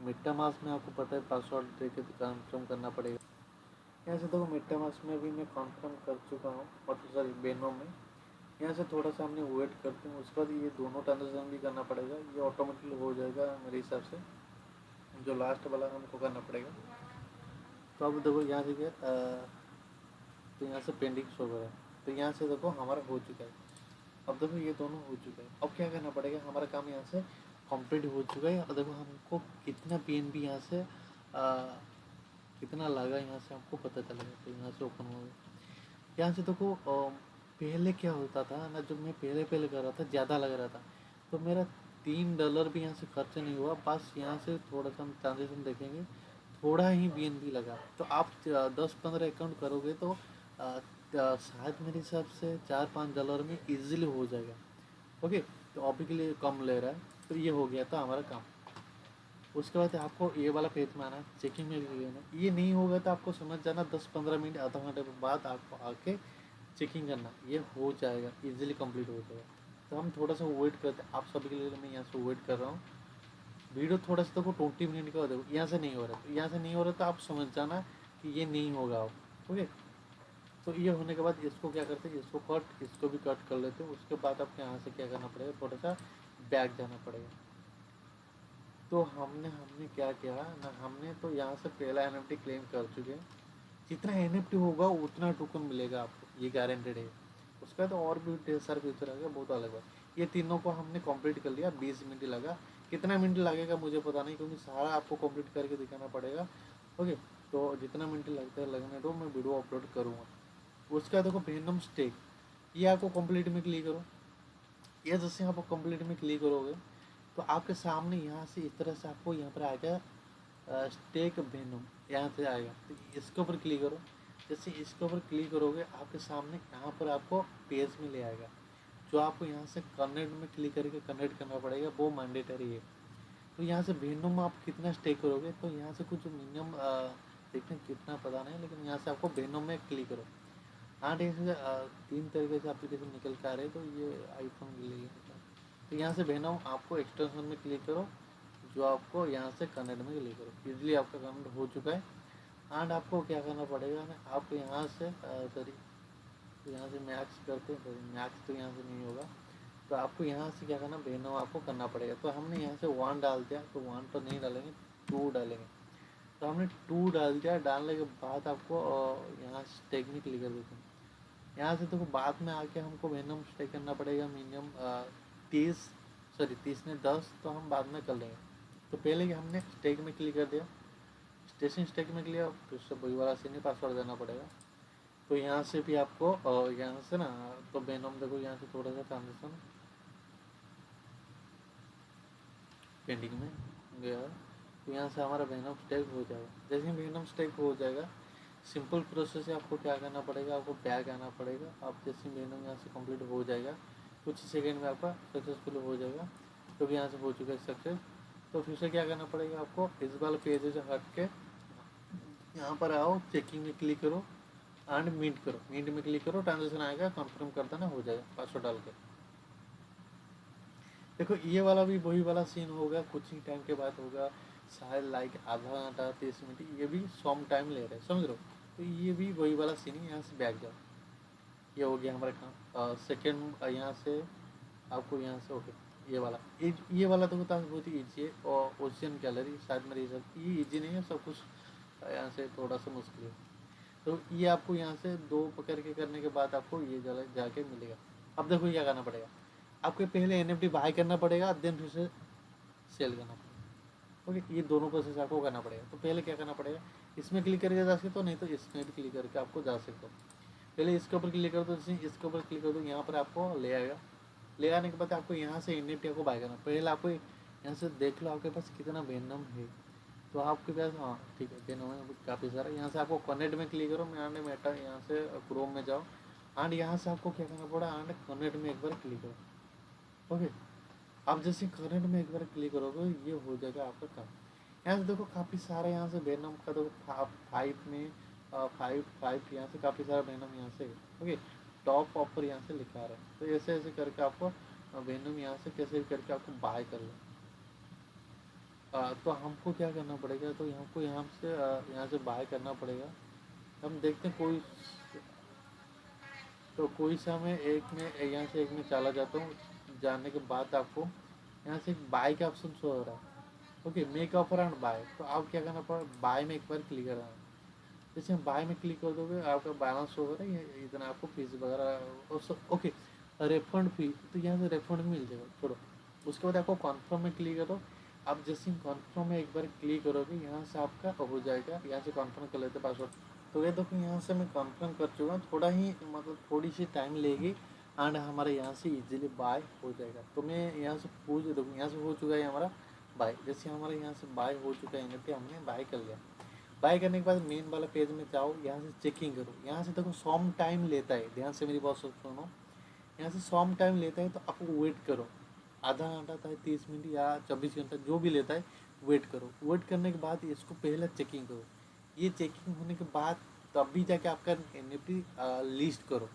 मेटामास्क में आपको पता है पासवर्ड दे के कन्फर्म करना पड़ेगा। यहाँ से देखो मेटामास्क में भी मैं कन्फर्म कर चुका हूँ, और सॉरी वेनो में। यहाँ से थोड़ा सा हमने वेट करते हैं, उसके बाद ये दोनों ट्रांजेक्शन भी करना पड़ेगा। ये ऑटोमेटिकली हो जाएगा मेरे हिसाब से, जो लास्ट वाला हमको करना पड़ेगा। तो अब देखो यहाँ से क्या, तो यहाँ से पेंडिंग शो हो रहा है, तो यहाँ से देखो हमारा हो चुका है। अब देखो ये दोनों हो चुका है। अब क्या करना पड़ेगा, हमारा काम यहाँ से कंप्लीट हो चुका है। और देखो हमको कितना BNB यहाँ से कितना लगा, यहाँ से हमको पता चलेगा। तो यहाँ से ओपन हो गया। यहाँ से देखो पहले क्या होता था ना, जब मैं पहले पहले कर रहा था ज़्यादा लग रहा था, तो मेरा $3 भी यहाँ से खर्च नहीं हुआ। बस यहाँ से थोड़ा सा हम ट्रांजेक्शन देखेंगे, थोड़ा ही BNB लगा। तो आप 10-15 अकाउंट करोगे तो शायद मेरे हिसाब से $4-5 में इजीली हो जाएगा। ओके, तो अभी के लिए कम ले रहा है, तो ये हो गया था हमारा काम। उसके बाद आपको ये वाला पेज में आना, चेकिंग में भी लेना। ये नहीं होगा तो आपको समझ जाना 10-15 मिनट आधा घंटे के बाद आपको आके चेकिंग करना, ये हो जाएगा, इजीली कंप्लीट हो जाएगा। तो हम थोड़ा सा वेट करते हैं आप सभी के लिए। मैं यहाँ से वेट कर रहा हूँ। वीडियो थोड़ा सा देखो 20 मिनट का, देखो यहाँ से नहीं हो रहा, तो यहाँ से नहीं हो रहा तो आप समझ जाना कि ये नहीं होगा आप। ओके, तो ये होने के बाद इसको क्या करते हैं, इसको कट, इसको भी कट कर लेते हैं। उसके बाद आपको यहाँ से क्या करना पड़ेगा, थोड़ा सा बैक जाना पड़ेगा। तो हमने हमने क्या किया ना, हमने तो यहाँ से पहला NFT क्लेम कर चुके हैं। जितना NFT होगा उतना टोकन मिलेगा आपको, ये गारंटेड है। उसका तो और भी ढेर सारे फ्यूचर आ गया, बहुत अलग बात। ये तीनों को हमने कंप्लीट कर लिया, 20 मिनट लगा। कितना मिनट लगेगा मुझे पता नहीं, क्योंकि सारा आपको कंप्लीट करके दिखाना पड़ेगा। ओके, तो जितना मिनट लगता है लगने दो, मैं वीडियो अपलोड करूँगा। उसका देखो वेनम स्टेक, ये आपको कंप्लीट में क्लिक करो। ये जैसे आप कंप्लीट में क्लिक करोगे तो आपके सामने यहाँ से इस तरह से आपको यहाँ पर आएगा स्टेक वेनम, यहाँ से आएगा। तो इसके ऊपर क्लिक करो। जैसे इसके ऊपर क्लिक करोगे आपके सामने यहाँ पर आपको पेज में ले आएगा, जो आपको यहाँ से कनेक्ट में क्लिक करके कनेक्ट करना पड़ेगा, वो मैंडेटरी है। तो यहाँ से वेनम आप कितना स्टेक करोगे, तो यहाँ से कुछ मिनिमम देखते हैं कितना पता नहीं, लेकिन यहाँ से आपको वेनम में क्लिक करो। हाँ ठीक है, 3 तरीके से एप्लीकेशन निकल के आ रहे हैं, तो ये आईफोन के लिए है। तो यहाँ से भेजना आपको एक्सटेंशन में क्लिक करो, जो आपको यहाँ से कनेक्ट में क्लिक करो। इजीली आपका कनेक्ट हो चुका है। एंड आपको क्या करना पड़ेगा ना, आपको यहाँ से सॉरी, तो यहाँ से मैक्स करते हैं, सॉरी मैक्स तो यहाँ से नहीं होगा। तो आपको यहाँ से क्या करना, भेजना आपको करना पड़ेगा। तो हमने यहाँ से 1 डाल दिया, तो 1 तो नहीं डालेंगे, 2 डालेंगे। तो हमने 2 डाल दिया। डालने के बाद आपको यहाँ स्टेक में क्लिक कर देते हैं। यहाँ से देखो बाद में आके हमको वेनम स्टे करना पड़ेगा मिनिमम 30 ने 10, तो हम बाद में कर लेंगे। तो पहले कि हमने स्टेक में क्लिक कर दिया, स्टेशन स्टेक में क्लिक, फिर से वही वाला सीनी पासवर्ड देना पड़ेगा। तो यहाँ से भी आपको यहाँ से ना, तो वेनम देखो यहाँ से थोड़ा सा ट्रांजेक्शन पेंडिंग में गया है। तो यहाँ से हमारा वेनम स्टेक हो जाएगा। जैसे ही वेनम स्टेक हो जाएगा, सिंपल प्रोसेस है। आपको क्या करना पड़ेगा, आपको बैक आना पड़ेगा। आप जैसे वेनम यहाँ से कंप्लीट हो जाएगा, कुछ सेकंड में आपका सक्सेसफुल हो जाएगा, क्योंकि यहाँ से हो चुका है सक्सेस। तो फिर से क्या करना पड़ेगा आपको, इस वाले पेज से हट के यहाँ पर आओ, चेकिंग में क्लिक करो एंड मिंट करो। मिंट में क्लिक करो, ट्रांजेक्शन आएगा, कंफर्म कर देना, हो जाएगा पासवर्ड डाल के। देखो ये वाला भी वही वाला सीन होगा, कुछ ही टाइम के बाद होगा, शायद लाइक आधा घंटा 30 मिनट, ये भी सम टाइम ले रहे हैं, समझ लो। तो ये भी वही वाला सीन है। यहाँ से बैक जाओ, ये हो गया हमारा काम। सेकेंड यहाँ से आपको यहाँ से ओके, ये वाला तो बता बहुत ही ईजी है। और ओशियन गैलरी शायद मेरे हिसाब ये ईजी नहीं है, सब कुछ यहाँ से थोड़ा सा मुश्किल है। तो ये आपको यहाँ से 2 पकड़ के करने के बाद आपको ये जाके मिलेगा। अब देखो क्या करना पड़ेगा, आपको पहले NFT बाय करना पड़ेगा, देन फिर से सेल करना पड़ेगा। ओके, ये दोनों प्रोसेस आपको करना पड़ेगा। तो पहले क्या करना पड़ेगा, इसमें क्लिक करके जा सकते हो, नहीं तो इसमें भी क्लिक करके आपको जा सकते हो। पहले इसके ऊपर क्लिक कर दो, जैसे इसके ऊपर क्लिक कर दो, यहाँ पर आपको ले आएगा। ले आने के बाद आपको यहाँ से NFT को बाय करना। पहले आपको यहाँ से देख लो आपके पास कितना वेनम है। तो आपके पास हाँ ठीक है, वेनम है काफ़ी सारा। यहाँ से आपको कनेक्ट में क्लिक करो, मैं आने मेटा यहाँ से क्रोम में जाओ, एंड यहाँ से आपको क्या करना पड़ा, एंड कनेक्ट में एक बार क्लिक करो। ओके, आप जैसे करंट में एक बार क्लिक करोगे, ये हो जाएगा आपका काम। यहाँ से देखो काफ़ी सारे, यहाँ से वेनम का देखो 5 में 5 यहाँ से काफ़ी सारा वेनम यहाँ से। ओके, टॉप ऑफर यहाँ से लिखा रहा है। तो ऐसे ऐसे करके आपको वेनम यहाँ से कैसे भी करके आपको बाय कर लो। तो हमको क्या करना पड़ेगा, तो हमको यहाँ से बाय करना पड़ेगा। हम देखते हैं कोई, तो कोई सा मैं एक में यहाँ से एक में चला जाता हूँ। जाने के बाद आपको यहाँ से एक बाय का ऑप्शन शो हो रहा है। Okay, make offer and buy. तो आप क्या करना पड़ा, बाय में एक बार क्लिक करना है। जैसे हम बाय में क्लिक कर दोगे, आपका बैलेंस शो हो रहा है, इतना आपको फीस वगैरह। ओके, रिफंड फी, तो यहाँ से रिफंड मिल जाएगा, छोड़ो। उसके बाद आपको कन्फर्म में क्लिक करो। आप जैसे कन्फर्म में एक बार क्लिक करोगे, यहाँ से आपका हो जाएगा। यहाँ से कन्फर्म कर लेते पासवर्ड, तो ये देखो यहाँ से मैं कंफर्म कर चुका हूँ, थोड़ा ही मतलब थोड़ी सी टाइम लेगी एंड हमारे यहाँ से इजीली बाय हो जाएगा। तो मैं यहाँ से पूछ देखो, यहाँ से हो चुका है हमारा बाय। जैसे हमारे यहाँ से बाय हो चुका है NFT, हमने बाय कर लिया। बाय करने के बाद मेन वाला पेज में जाओ, यहाँ से चेकिंग करो। यहाँ से देखो सॉम टाइम लेता है, ध्यान से मेरी बात सुनो। यहाँ से सॉम टाइम लेता है तो आपको वेट करो, आधा घंटा था 30 मिनट या 24 घंटा जो भी लेता है, वेट करो। वेट करने के बाद इसको पहले चेकिंग करो। ये चेकिंग होने के बाद तभी जाके आपका NFT लिस्ट करो।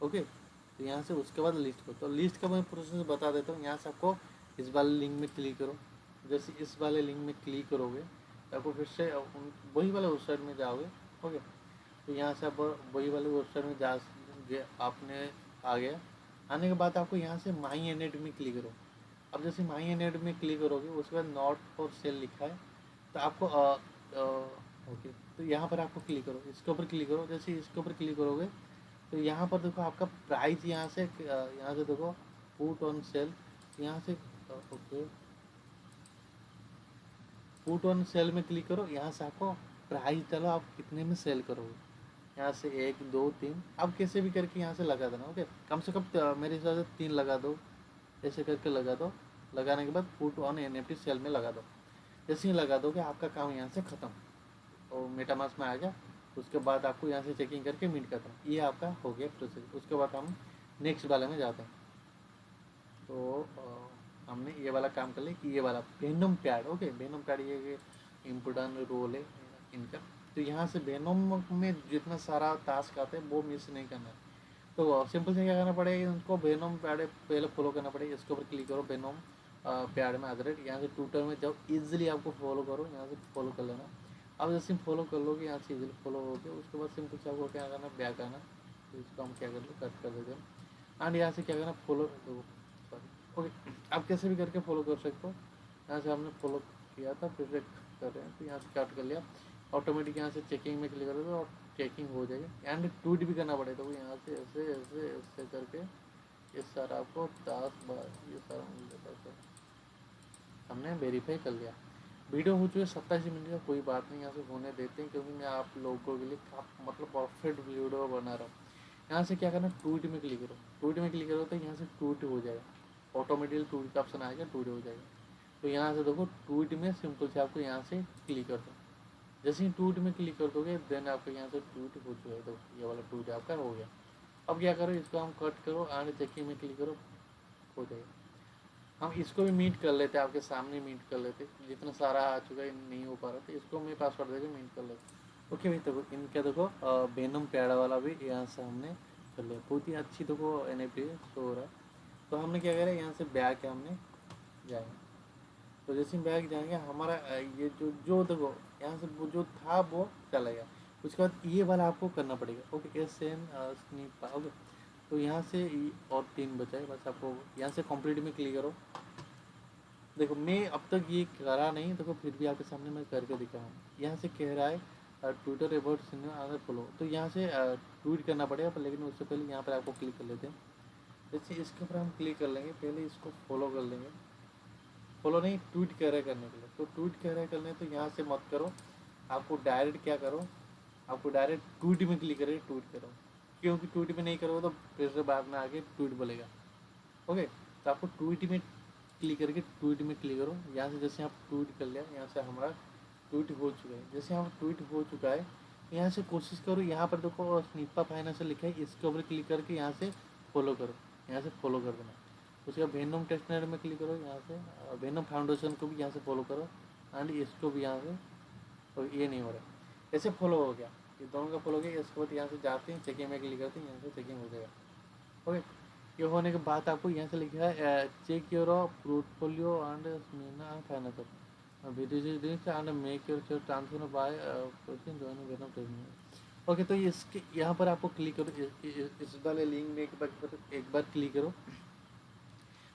ओके, तो यहाँ से उसके बाद लिस्ट करो। तो लिस्ट का मैं प्रोसेस बता देता हूँ। यहाँ से आपको इस वाले लिंक में क्लिक करो। जैसे इस वाले लिंक में क्लिक करोगे तो आपको फिर से वही वाले वेबसाइट में जाओगे। ओके, तो यहाँ से आप वही वाले वेबसाइट में जा आपने आ गया। आने के बाद आपको यहाँ से माई NFT में क्लिक करो। अब जैसे माई NFT में क्लिक करोगे उसके बाद नॉट फॉर सेल लिखा है, तो आपको ओके, तो यहाँ पर आपको क्लिक करो, इसके ऊपर क्लिक करो। जैसे इसके ऊपर क्लिक करोगे तो यहाँ पर देखो आपका प्राइस, यहाँ से देखो पुट ऑन सेल, यहाँ से ओके पुट ऑन सेल में क्लिक करो। यहाँ से आपको प्राइस डालो, आप कितने में सेल करोगे। यहाँ से 1 2 3 आप कैसे भी करके यहाँ से लगा देना। ओके, कम से कम मेरे हिसाब से 3 लगा दो, ऐसे करके लगा दो। लगाने के बाद पुट ऑन NFT सेल में लगा दो। जैसे ही लगा दोगे आपका काम यहाँ से ख़त्म, और मेटामास्क में आ गया। उसके बाद आपको यहाँ से चेकिंग करके मिट करता है। ये आपका हो गया प्रोसेस। उसके बाद हम नेक्स्ट वाले में जाते हैं। तो हमने ये वाला काम कर लिया कि ये वाला venom pad. Okay, venom pad ये इम्पोर्टेंट रोल है इनका। तो यहाँ से वेनम में जितना सारा टास्क आते हैं वो मिस नहीं करना है। तो सिंपल से क्या करना पड़ेगा, उनको वेनम पैड पहले फॉलो करना पड़ेगा। इसके ऊपर क्लिक करो, वेनम पैड में @ यहाँ से ट्विटर में जाओ, ईजिली आपको फॉलो करो, यहाँ से फॉलो कर लेना। अब जैसे फॉलो कर लोगे, यहाँ से इजीली फॉलो हो गया। उसके बाद सिंपल से आपको क्या करना, बैक आना। तो इसको हम क्या कर लो, कट कर देते हैं। एंड यहाँ से क्या करना, फॉलो, सॉरी, ओके, आप कैसे भी करके फॉलो कर सकते हो। यहाँ से हमने फॉलो किया था, फिर से कर रहे हैं, तो यहाँ से कट कर लिया। ऑटोमेटिक यहाँ से चेकिंग में क्लिक करोगे और चेकिंग हो जाएगी। एंड ट्वीट भी करना पड़ेगा, तो यहाँ से ऐसे ऐसे ऐसे करके ये सारा आपको टास्क बार ये सारा मिल जाता है। हमने वेरीफाई कर लिया। वीडियो हो चुके 27 मिनट का, कोई बात नहीं, यहाँ से होने देते हैं, क्योंकि मैं आप लोगों के लिए मतलब परफेक्ट वीडियो बना रहा हूँ। यहाँ से क्या करना, ट्वीट में क्लिक करो। ट्वीट में क्लिक करो तो यहाँ से ट्वीट हो जाएगा, ऑटोमेटिकली ट्वीट का ऑप्शन आएगा, ट्वीट हो जाएगा। तो यहाँ से देखो ट्वीट में सिंपल से आपको यहाँ से क्लिक कर दो। जैसे ही ट्वीट में क्लिक कर दोगे देन आपको यहाँ से ट्वीट हो चुका है। तो ये वाला ट्वीट आपका हो गया। अब क्या करो, इसको हम कट करो, एंड चेकिंग में क्लिक करो, हो जाएगा। हम इसको भी मीट कर लेते, आपके सामने मीट कर लेते। जितना सारा आ चुका है नहीं हो पा रहा था, इसको मैं पासवर्ड देकर मीट कर लेते। ओके भाई, देखो इनका देखो वेनम पैड वाला भी यहाँ से हमने कर लिया। बहुत ही अच्छी देखो NFT शो हो रहा है। तो हमने क्या करें, यहाँ से बैक हमने जाएंगे। तो जैसे बैक जाएंगे हमारा ये जो देखो यहाँ से वो जो था वो चला गया। उसके बाद ये वाला आपको करना पड़ेगा। Okay, SN Snape. ओके, तो यहाँ से और 3 बचा है बस। आपको यहाँ से कंप्लीट में क्लिक करो। देखो मैं अब तक ये करा नहीं, देखो फिर भी आपके सामने मैं करके दिखा हूँ। यहाँ से कह रहा है ट्विटर अबाउट सिनेमा अगर फॉलो, तो यहाँ से ट्वीट करना पड़ेगा, पर लेकिन उससे पहले यहाँ पर आपको क्लिक कर लेते हैं। जैसे इसके ऊपर हम क्लिक कर लेंगे, पहले इसको फॉलो कर लेंगे। फॉलो नहीं, ट्वीट कह रहे करने के लिए। तो ट्वीट कह रहे करने तो यहाँ से मत करो, आपको डायरेक्ट क्या करो, आपको डायरेक्ट ट्वीट में क्लिक करके ट्वीट करो। क्योंकि ट्वीट में नहीं करोगे तो फिर से बाद में आके ट्वीट बोलेगा। ओके, तो आपको ट्वीट में क्लिक करके ट्वीट में क्लिक करो। यहाँ से जैसे आप ट्वीट कर लिया, यहाँ से हमारा ट्वीट हो चुका है। जैसे यहाँ ट्वीट हो चुका है, यहाँ से कोशिश करो, यहाँ पर देखो स्निप्पा फाइनेंशियल लिखा है, इसके ऊपर क्लिक करके यहाँ से फॉलो करो। यहाँ से फॉलो कर देना। उसके बाद वेनम टेस्टनर में क्लिक करो, यहाँ से वेनम फाउंडेशन को भी यहाँ से फॉलो करो, एंड इसको भी यहाँ से। तो ये नहीं हो रहा है, ऐसे फॉलो हो गया, ये दोनों का फॉलो हो गया। इसके बाद यहाँ से जाते हैं, चेकिंग में क्लिक करते हैं, यहाँ से चेकिंग हो जाएगा। ओके, ये होने के बाद आपको यहाँ से लिखा है check your portfolio and financial within and make your transfer by person join Venom testnet. Okay, तो इसके यहाँ पर आपको क्लिक करो, इस वाले लिंक में एक बार क्लिक करो।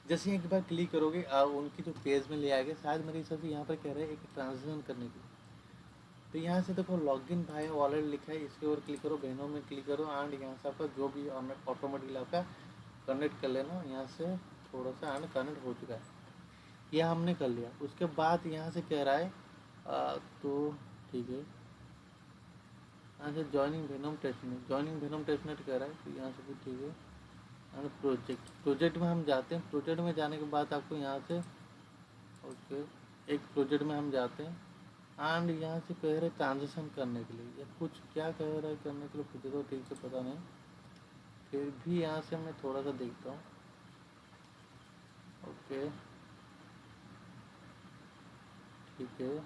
जैसे एक बार क्लिक करोगे उनकी जो पेज में ले आएंगे। शायद मेरे हिसाब से यहाँ पर कह रहे हैं एक ट्रांजेक्शन करने की। तो यहाँ से देखो लॉगिन भाई वॉलेट लिखा है, इसके ऊपर क्लिक करो, वेनम में क्लिक करो, एंड यहाँ से आपका जो भी ऑटोमेटिकली आपका कनेक्ट कर लेना। यहाँ से थोड़ा सा एंड कनेक्ट हो चुका है, यह हमने कर लिया। उसके बाद यहाँ से कह रहा है तो ठीक है, यहाँ से ज्वाइनिंग वेनम टेस्टनेट कह रहा है, तो यहाँ से भी ठीक है। एंड प्रोजेक्ट में हम जाते हैं। प्रोजेक्ट में जाने के बाद आपको यहाँ से ओके एक प्रोजेक्ट में हम जाते हैं एंड यहाँ से कह रहे ट्रांजेक्शन करने के लिए, या कुछ क्या कह रहा है करने के लिए मुझे तो ठीक से पता नहीं, फिर भी यहाँ से मैं थोड़ा सा देखता हूँ। ओके ठीक है,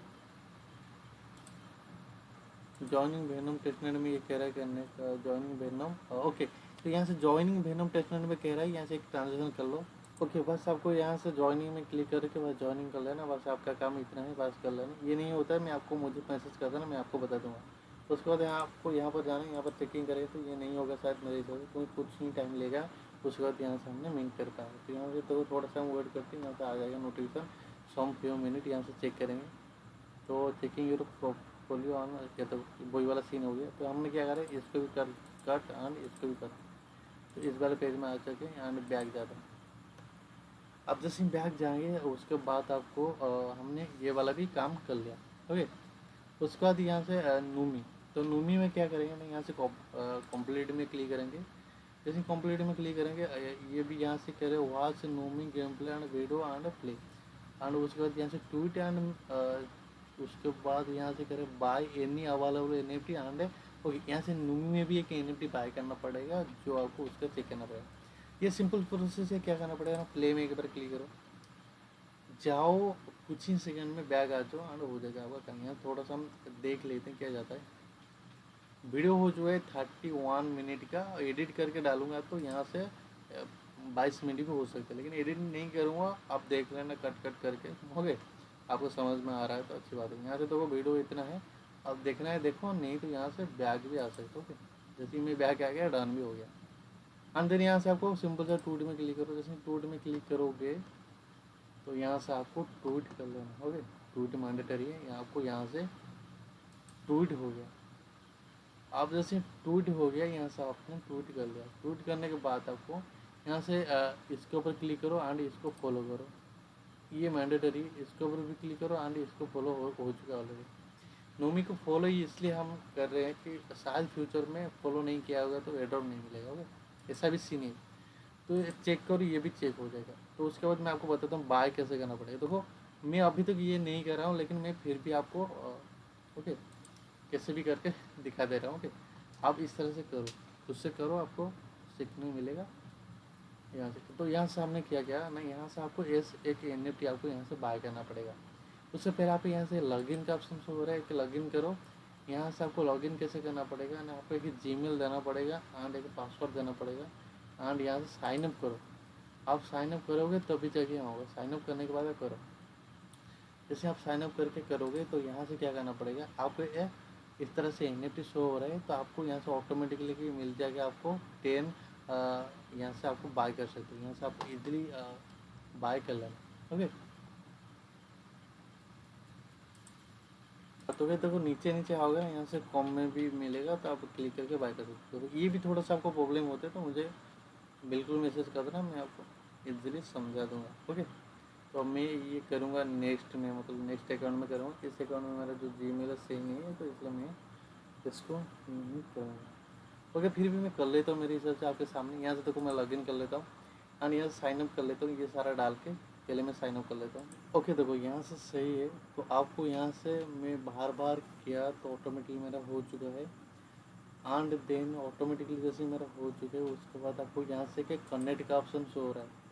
जॉइनिंग वेनम टेस्टनेट में ये कह रहा है करने का जॉइनिंग वेनम। ओके, तो यहाँ से जॉइनिंग वेनम टेस्टनेट में कह रहा है यहाँ से एक ट्रांजेक्शन कर लो। ओके, बस आपको यहाँ से जॉइनिंग में क्लिक करके बस जॉइनिंग कर लेना, बस आपका काम इतना है, बस कर लेना। ये नहीं होता है, मैं आपको मुझे मैसेज कर देना, मैं आपको बता दूँगा। तो उसके बाद यहाँ आपको यहाँ पर जाना है, यहाँ पर चेकिंग करें तो ये नहीं होगा शायद मेरे हिसाब से, क्योंकि कुछ ही टाइम लेगा। उसके बाद यहाँ से हमने मिंट कर पाएंगे, तो यहाँ से तो थोड़ा सा हम वेट करते हैं, यहाँ से आ जाएगा नोटिफिकेशन सम फ्यू मिनट, यहाँ से चेक करेंगे। तो चेकिंग यूर पोर्टफोलियो ऑन, क्या तो वही वाला सीन हो गया। तो हमने क्या करें, इसको भी कर कट एंड इसको भी कर, तो इस वाले पेज में आ चुके एंड बैक जाता है। अब जैसे हम बैक जाएंगे उसके बाद आपको हमने ये वाला भी काम कर लिया। ओके, उसके बाद यहाँ से नूमी, तो नूमी में क्या करेंगे ना, यहाँ से कंप्लीट में क्लिक करेंगे। जैसे कंप्लीट में क्लिक करेंगे ये भी यहाँ से कह रहे watch Numi game play and video and play and उसके बाद यहाँ से ट्वीट एंड उसके बाद यहाँ से करें by any available NFT and okay, यहाँ से नूमी में भी एक NFT बाय करना पड़ेगा जो आपको उसका चेक करना पड़ेगा। ये सिंपल प्रोसेस है, क्या करना पड़ेगा ना, प्ले में एक बार क्लिक करो, जाओ कुछ ही सेकंड में बैग आ जाओ एंड हो जाएगा आपका काम। यहाँ थोड़ा सा हम देख लेते हैं क्या जाता है। वीडियो हो जो है 31 मिनट का, एडिट करके डालूंगा तो यहाँ से 22 मिनट भी हो सकता है, लेकिन एडिट नहीं करूँगा, आप देख लेना कट कट करके। हो गए, आपको समझ में आ रहा है तो अच्छी बात है। यहाँ से देखो वीडियो इतना है, अब देखना है देखो, नहीं तो यहाँ से बैग भी आ सकता है। ओके, जैसे ही मैं बैग आ गया, डन भी हो गया। एंड देन यहाँ से आपको सिंपल सा टूट में क्लिक करो। जैसे टूट में क्लिक करोगे तो यहाँ से आपको ट्वीट कर लेना। ओके, ट्वीट मैंडेटरी है, यहाँ आपको यहाँ से ट्वीट हो गया। आप जैसे ट्वीट हो गया, यहाँ से आपने ट्वीट कर लिया। ट्वीट करने के बाद आपको यहाँ से इसके ऊपर क्लिक करो एंड इसको फॉलो करो, ये मैंडेटरी। इसके ऊपर भी क्लिक करो एंड इसको फॉलो हो चुका है ऑलरेडी। नोमी को फॉलो इसलिए हम कर रहे हैं कि शायद फ्यूचर में फॉलो नहीं किया होगा तो एड्रॉप नहीं मिलेगा। ओके, ऐसा भी सीन है, तो चेक करो, ये भी चेक हो जाएगा। तो उसके बाद मैं आपको बताता हूँ बाय कैसे करना पड़ेगा। देखो, मैं अभी तक ये नहीं कर रहा हूँ, लेकिन मैं फिर भी आपको ओके कैसे भी करके दिखा दे रहा हूँ। ओके, आप इस तरह से करो, उससे करो, आपको सीखने को मिलेगा। यहाँ से तो यहाँ से हमने क्या किया ना, यहाँ से आपको एक NFT आपको यहाँ से बाय करना पड़ेगा। उससे पहले आप यहाँ से लॉगिन का ऑप्शन शो हो रहा है कि लॉगिन करो। यहाँ से आपको लॉगिन कैसे करना पड़ेगा ना, आपको एक जीमेल देना पड़ेगा एंड एक पासवर्ड देना पड़ेगा एंड यहाँ से साइन अप करो। आप साइन अप करोगे तभी जाके यहाँ होगा, साइन अप करने के बाद करो। जैसे आप साइन अप करके करोगे तो यहाँ से क्या करना पड़ेगा, आपको इस तरह से NFT शो हो रहा है, तो आपको यहाँ से ऑटोमेटिकली मिल जाएगा आपको 10। यहाँ से आपको बाय कर सकते हो, यहाँ से आपको इजीली बाय कर लेना। ओके, तो देखो नीचे नीचे आओगे यहाँ से कॉम में भी मिलेगा, तो आप क्लिक करके बाय कर सकते हो। तो ये भी थोड़ा सा आपको प्रॉब्लम होता है तो मुझे बिल्कुल मैसेज कर देना, मैं आपको इजीली समझा दूंगा। ओके, तो मैं ये करूँगा नेक्स्ट में, मतलब नेक्स्ट अकाउंट में करूँगा। इस अकाउंट में मेरा जो जीमेल है सही नहीं है, तो इसलिए मैं इसको नहीं करूँगा। ओके, फिर भी मैं कर लेता हूँ मेरे हिसाब से आपके सामने। यहाँ से देखो मैं लॉगिन कर लेता हूँ एंड यहाँ से साइनअप कर लेता हूँ, ये सारा डाल के पहले मैं साइनअप कर लेता हूँ। ओके, देखो यहाँ से सही है, तो आपको यहाँ से मैं बार बार किया तो ऑटोमेटिकली मेरा हो चुका है एंड देन ऑटोमेटिकली जैसे मेरा हो चुका है उसके बाद आपको यहाँ से क्या कनेक्ट का ऑप्शन शो हो रहा है।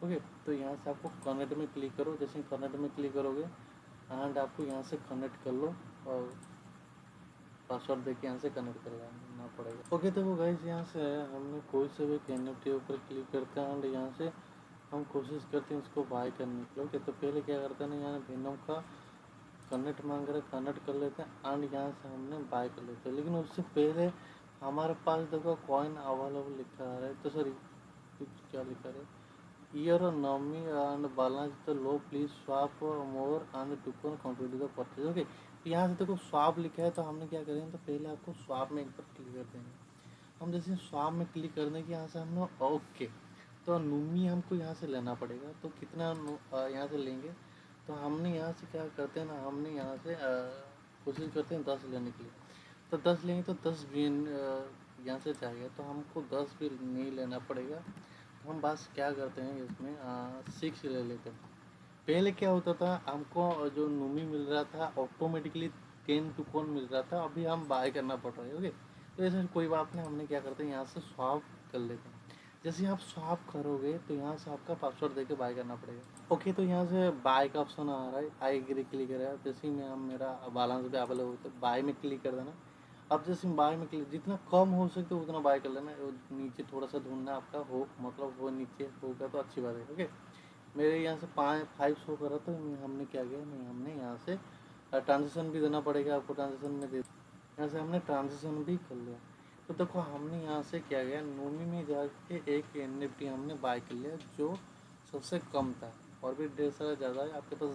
ओके, तो यहाँ से आपको कनेक्ट में क्लिक करो। जैसे कनेक्ट में क्लिक करोगे एंड आपको यहाँ से कनेक्ट कर लो और पासवर्ड देके यहाँ से कनेक्ट करवाना पड़ेगा। ओके, तो वो गाइस यहाँ से हमने कोई से भी NFT ऊपर क्लिक करते हैं एंड यहाँ से हम कोशिश करते हैं उसको बाय करने के लिए। ओके, तो पहले क्या करते हैं ना, यहाँ वेनम का कनेक्ट मांग रहे, कनेक्ट कर लेते हैं एंड यहाँ से हमने बाय कर लेते हैं। लेकिन उससे पहले हमारे पास देखो कॉइन अवेलेबल लिखा आ रहा है, तो सर क्या लिखा है, year Nomi and balance the low please swap more and token complete the purchase. Okay, तो यहाँ से देखो स्वाप लिखा है, तो हमने क्या करेंगे, तो पहले आपको स्वाप में एक बार क्लिक कर देंगे। हम जैसे स्वाप में क्लिक करने के यहाँ से हमने ओके, तो नूमी हमको यहाँ से लेना पड़ेगा। तो कितना यहाँ से लेंगे, तो हमने यहाँ से क्या करते हैं ना, हमने यहाँ से कोशिश करते हैं 10 लेने के लिए। तो 10 लेंगे तो 10 भी यहाँ से चाहिए, तो हमको 10 भी नहीं लेना पड़ेगा। तो हम बस क्या करते हैं इसमें 6 ले लेते हैं। पहले क्या होता था, हमको जो नूमी मिल रहा था ऑटोमेटिकली 10 टू कौन मिल रहा था, अभी हम बाय करना पड़ रहा है। ओके, तो ऐसे कोई बात नहीं, हमने क्या करते हैं यहाँ से स्वैप कर लेते हैं। जैसे आप स्वैप करोगे तो यहाँ से आपका पासवर्ड देके बाय करना पड़ेगा। ओके, तो यहाँ से बाय का ऑप्शन आ रहा है, आई एग्री क्लिक कर रहा है। जैसे ही मैं हम मेरा बैलेंस भी अवेलेबल होता है, बाय में क्लिक कर देना। अब जैसे बाय में क्लिक, जितना कम हो सकते उतना बाय कर लेना। नीचे थोड़ा सा ढूंढना आपका हो, मतलब वो नीचे होगा तो अच्छी बात है। ओके, मेरे यहाँ से 5 शो कर रहा था, हमने क्या किया, नहीं हमने यहाँ से ट्रांजेक्शन भी देना पड़ेगा आपको, ट्रांजेक्शन में दे, यहाँ से हमने ट्रांजेक्शन भी कर लिया। तो देखो हमने यहाँ से क्या किया, नोमी में जाके एक NFT हमने बाय कर लिया जो सबसे कम था, और भी ढेर सारा ज़्यादा है आपके पास,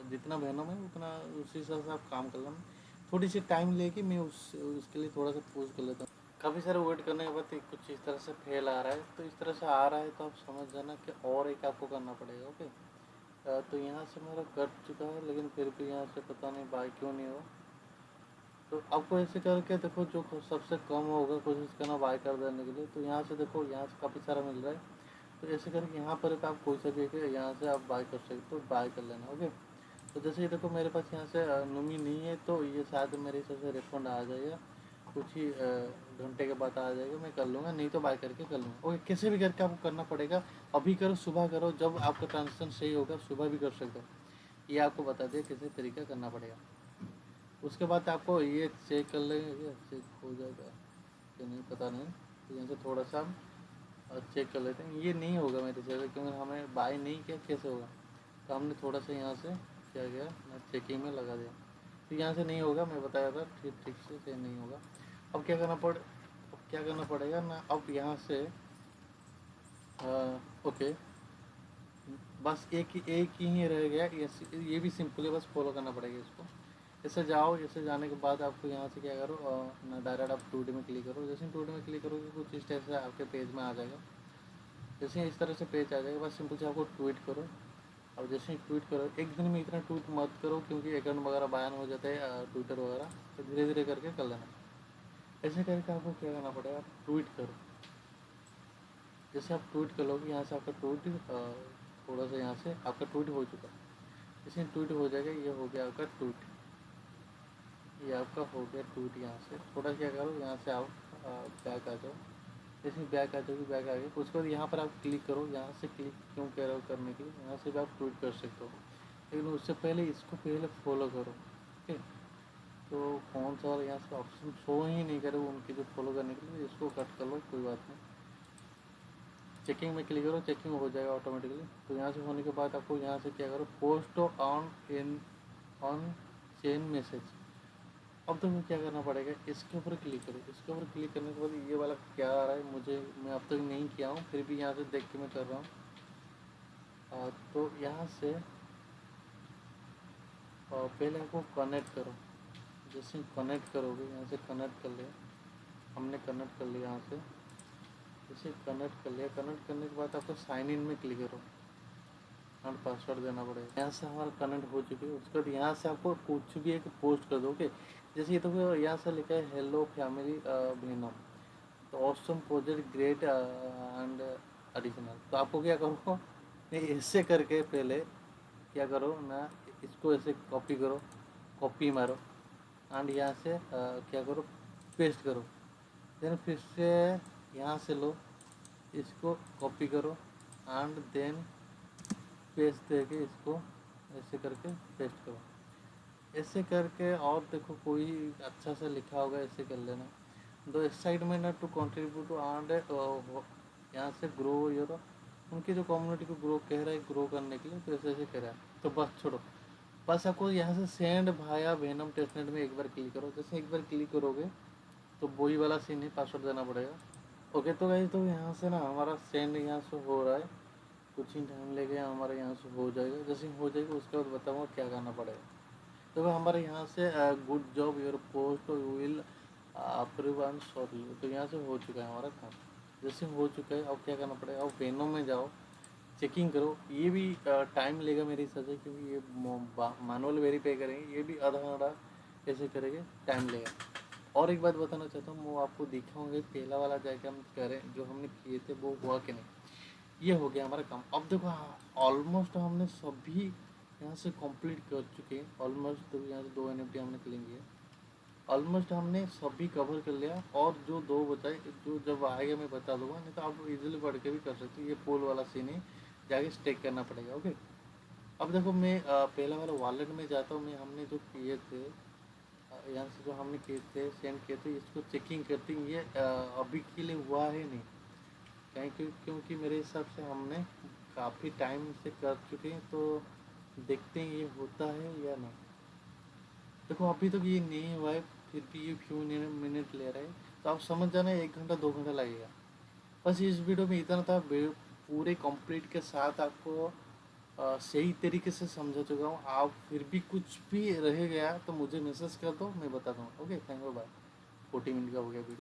जितना वेनम है उतना उसी हिसाब से आप काम कर लेना। थोड़ी सी टाइम लेके मैं उसके लिए थोड़ा सा पोज कर लेता हूँ। काफ़ी सारे वेट करने के बाद कुछ इस तरह से फेल आ रहा है, तो इस तरह से आ रहा है तो आप समझ जाना कि और एक आपको करना पड़ेगा। ओके, तो यहाँ से मेरा कट चुका है, लेकिन फिर भी यहाँ से पता नहीं बाय क्यों नहीं हुआ। तो आपको ऐसे करके देखो, जो सबसे कम होगा कोशिश करना बाय कर देने के लिए। तो यहाँ से देखो, यहाँ से काफ़ी सारा मिल रहा है, तो ऐसे करके यहाँ पर आप कोई सा भी यहाँ से आप बाय कर सकते हो, बाय कर लेना। ओके, तो जैसे ये देखो मेरे पास यहाँ से नोमी नहीं है, तो ये शायद मेरे हिसाब से रिफंड आ जाएगा, कुछ ही घंटे के बाद आ जाएगा, मैं कर लूँगा, नहीं तो बाय करके कर लूँगा। ओके, कैसे भी करके आपको करना पड़ेगा, अभी करो, सुबह करो, जब आपका ट्रांजेक्शन सही होगा सुबह भी कर सकते हो। ये आपको बता दिया किसी तरीका करना पड़ेगा। उसके बाद आपको ये चेक कर लेंगे, चेक हो जाएगा कि नहीं पता नहीं, तो यहाँ से थोड़ा सा चेक कर लेते हैं। ये नहीं होगा मेरे से, क्योंकि हमें बाय नहीं किया, कैसे होगा। तो हमने थोड़ा सा यहाँ से क्या किया, मैं चेकिंग में लगा दिया, तो यहाँ से नहीं होगा, मैं बताया था ठीक से नहीं होगा। अब क्या करना पड़ेगा ना, अब यहाँ से ओके, बस एक ही रह गया, ये भी सिंपली बस फॉलो करना पड़ेगा इसको। ऐसे जाओ, ऐसे जाने के बाद आपको यहाँ से क्या करो, ना डायरेक्ट आप टूडे में क्लिक करो। जैसे टूडे में क्लिक करोगे कुछ इस तरह से आपके पेज में आ जाएगा। जैसे इस तरह से पेज आ जाएगा, बस सिंपल से आपको ट्वीट करो। और जैसे ही ट्वीट करो, एक दिन में इतना ट्वीट मत करो, क्योंकि अकाउंट वगैरह बैन हो जाते हैं ट्विटर वगैरह, तो धीरे धीरे करके कर लेना। ऐसे करके आपको क्या करना पड़ेगा, आप ट्वीट करो। जैसे आप ट्वीट कर लोगे, यहाँ से आपका ट्वीट थोड़ा सा यहाँ से आपका ट्वीट हो चुका है। जैसे ट्वीट हो जाएगा, ये हो गया आपका ट्वीट, ये आपका हो गया ट्वीट। यहाँ से थोड़ा क्या करो, यहाँ से आप बैक आ जाओ। जैसे बैक आ जाओगे, बैक आ गए, उसके बाद यहाँ पर आप क्लिक करो। यहाँ से क्लिक क्यों कह रहे हो करने के लिए, यहाँ से भी आप ट्वीट कर सकते हो, लेकिन उससे पहले इसको पहले फॉलो करो। ठीक है, तो कौन सा और यहाँ से ऑप्शन शो ही नहीं करे उनके जो फॉलो करने के लिए, इसको कट कर लो, कोई बात नहीं। चेकिंग में क्लिक करो, चेकिंग हो जाएगा ऑटोमेटिकली। तो यहाँ से होने के बाद आपको यहाँ से क्या करो, पोस्ट ऑन चेन मैसेज। अब तो क्या करना पड़ेगा, इसके ऊपर क्लिक करो। इसके ऊपर क्लिक करने के बाद ये वाला क्या आ रहा है, मैं अब तक नहीं किया हूँ, फिर भी यहाँ से देख के मैं कर रहा हूँ। तो यहाँ से पहले आपको कनेक्ट करो। जैसे कनेक्ट करोगे, यहाँ से कनेक्ट कर लिया, हमने कनेक्ट कर लिया। यहाँ से जैसे कनेक्ट कर लिया, कनेक्ट करने के बाद आपको साइन इन में क्लिक करो और पासवर्ड देना पड़ेगा। यहाँ से हमारा कनेक्ट हो चुकी है। उसके बाद यहाँ से आपको कुछ भी एक पोस्ट कर दो। ओके, जैसे ये तो यहाँ से लिखा है हेलो फैमिली वेनम, तो awesome project great and additional. तो आपको क्या करो, ऐसे करके पहले क्या करो ना, इसको ऐसे कॉपी करो, कॉपी मारो, एंड यहाँ से क्या करो, पेस्ट करो। देन फिर से यहाँ से लो, इसको कॉपी करो, एंड देन पेस्ट देके इसको ऐसे करके पेस्ट करो। ऐसे करके, और देखो कोई अच्छा सा लिखा होगा, ऐसे कर लेना। दो एक्साइटमेंट टू कंट्रीब्यूट एंड यहाँ से ग्रो योर, उनकी जो कम्युनिटी को ग्रो कह रहा है, ग्रो करने के लिए, तो ऐसे ऐसे कह रहा है। तो बस छोड़ो, बस आपको यहाँ से सेंड भाया वेनम टेस्टनेट में एक बार क्लिक करो। जैसे एक बार क्लिक करोगे तो वही वाला सीन ही, पासवर्ड देना पड़ेगा। ओके, तो गाइस, तो यहाँ से ना हमारा सेंड यहाँ से हो रहा है, कुछ ही टाइम लेके हमारे यहाँ से हो जाएगा। जैसे हो जाएगा उसके बाद बताऊँगा क्या करना पड़ेगा। तो हमारे यहाँ से good job your post will approve and sorry, तो यहाँ से हो चुका है हमारा काम। जैसे हो चुका है, अब क्या करना पड़ेगा, अब वेनो में जाओ, चेकिंग करो। ये भी टाइम लेगा मेरे हिसाब से, क्योंकि ये मैनुअल वेरीफाई करेंगे, ये भी आधा घंटा ऐसे करेंगे, टाइम लेगा। और एक बात बताना चाहता हूँ, वो आपको दिखाऊंगे पहला वाला जाके हम करें जो हमने किए थे वो हुआ कि नहीं। ये हो गया हमारा काम। अब देखो ऑलमोस्ट हमने सभी यहाँ से कंप्लीट कर चुके हैं ऑलमोस्ट। तो यहाँ से 2 NFT हमने क्लेम किया, ऑलमोस्ट हमने सभी कवर कर लिया। और जो 2 बचाए जो जब आएगा मैं बता दूंगा, नहीं तो आप इजीली पढ़ के भी कर सकते हो। ये पोल वाला सीन है, जाके स्टेक करना पड़ेगा। ओके, अब देखो मैं पहला वाला वॉलेट में जाता हूँ। मैं हमने जो किए थे यहाँ से जो हमने किए थे सेंड किए थे, इसको चेकिंग करते हैं ये अभी के लिए हुआ है नहीं। क्योंकि मेरे हिसाब से हमने काफ़ी टाइम से कर चुके हैं, तो देखते हैं ये होता है या नहीं। देखो अभी तक ये नहीं हुआ है, फिर भी ये क्यों मिनट ले रहा है, तो आप समझ जाना 1 घंटा 2 घंटा लगेगा। बस इस वीडियो में इतना था। पूरे कंप्लीट के साथ आपको सही तरीके से समझा चुका हूँ। आप फिर भी कुछ भी रह गया तो मुझे मैसेज कर दो, मैं बता दूँगा। Okay, thank you, bye. 40 minute का हो गया वीडियो।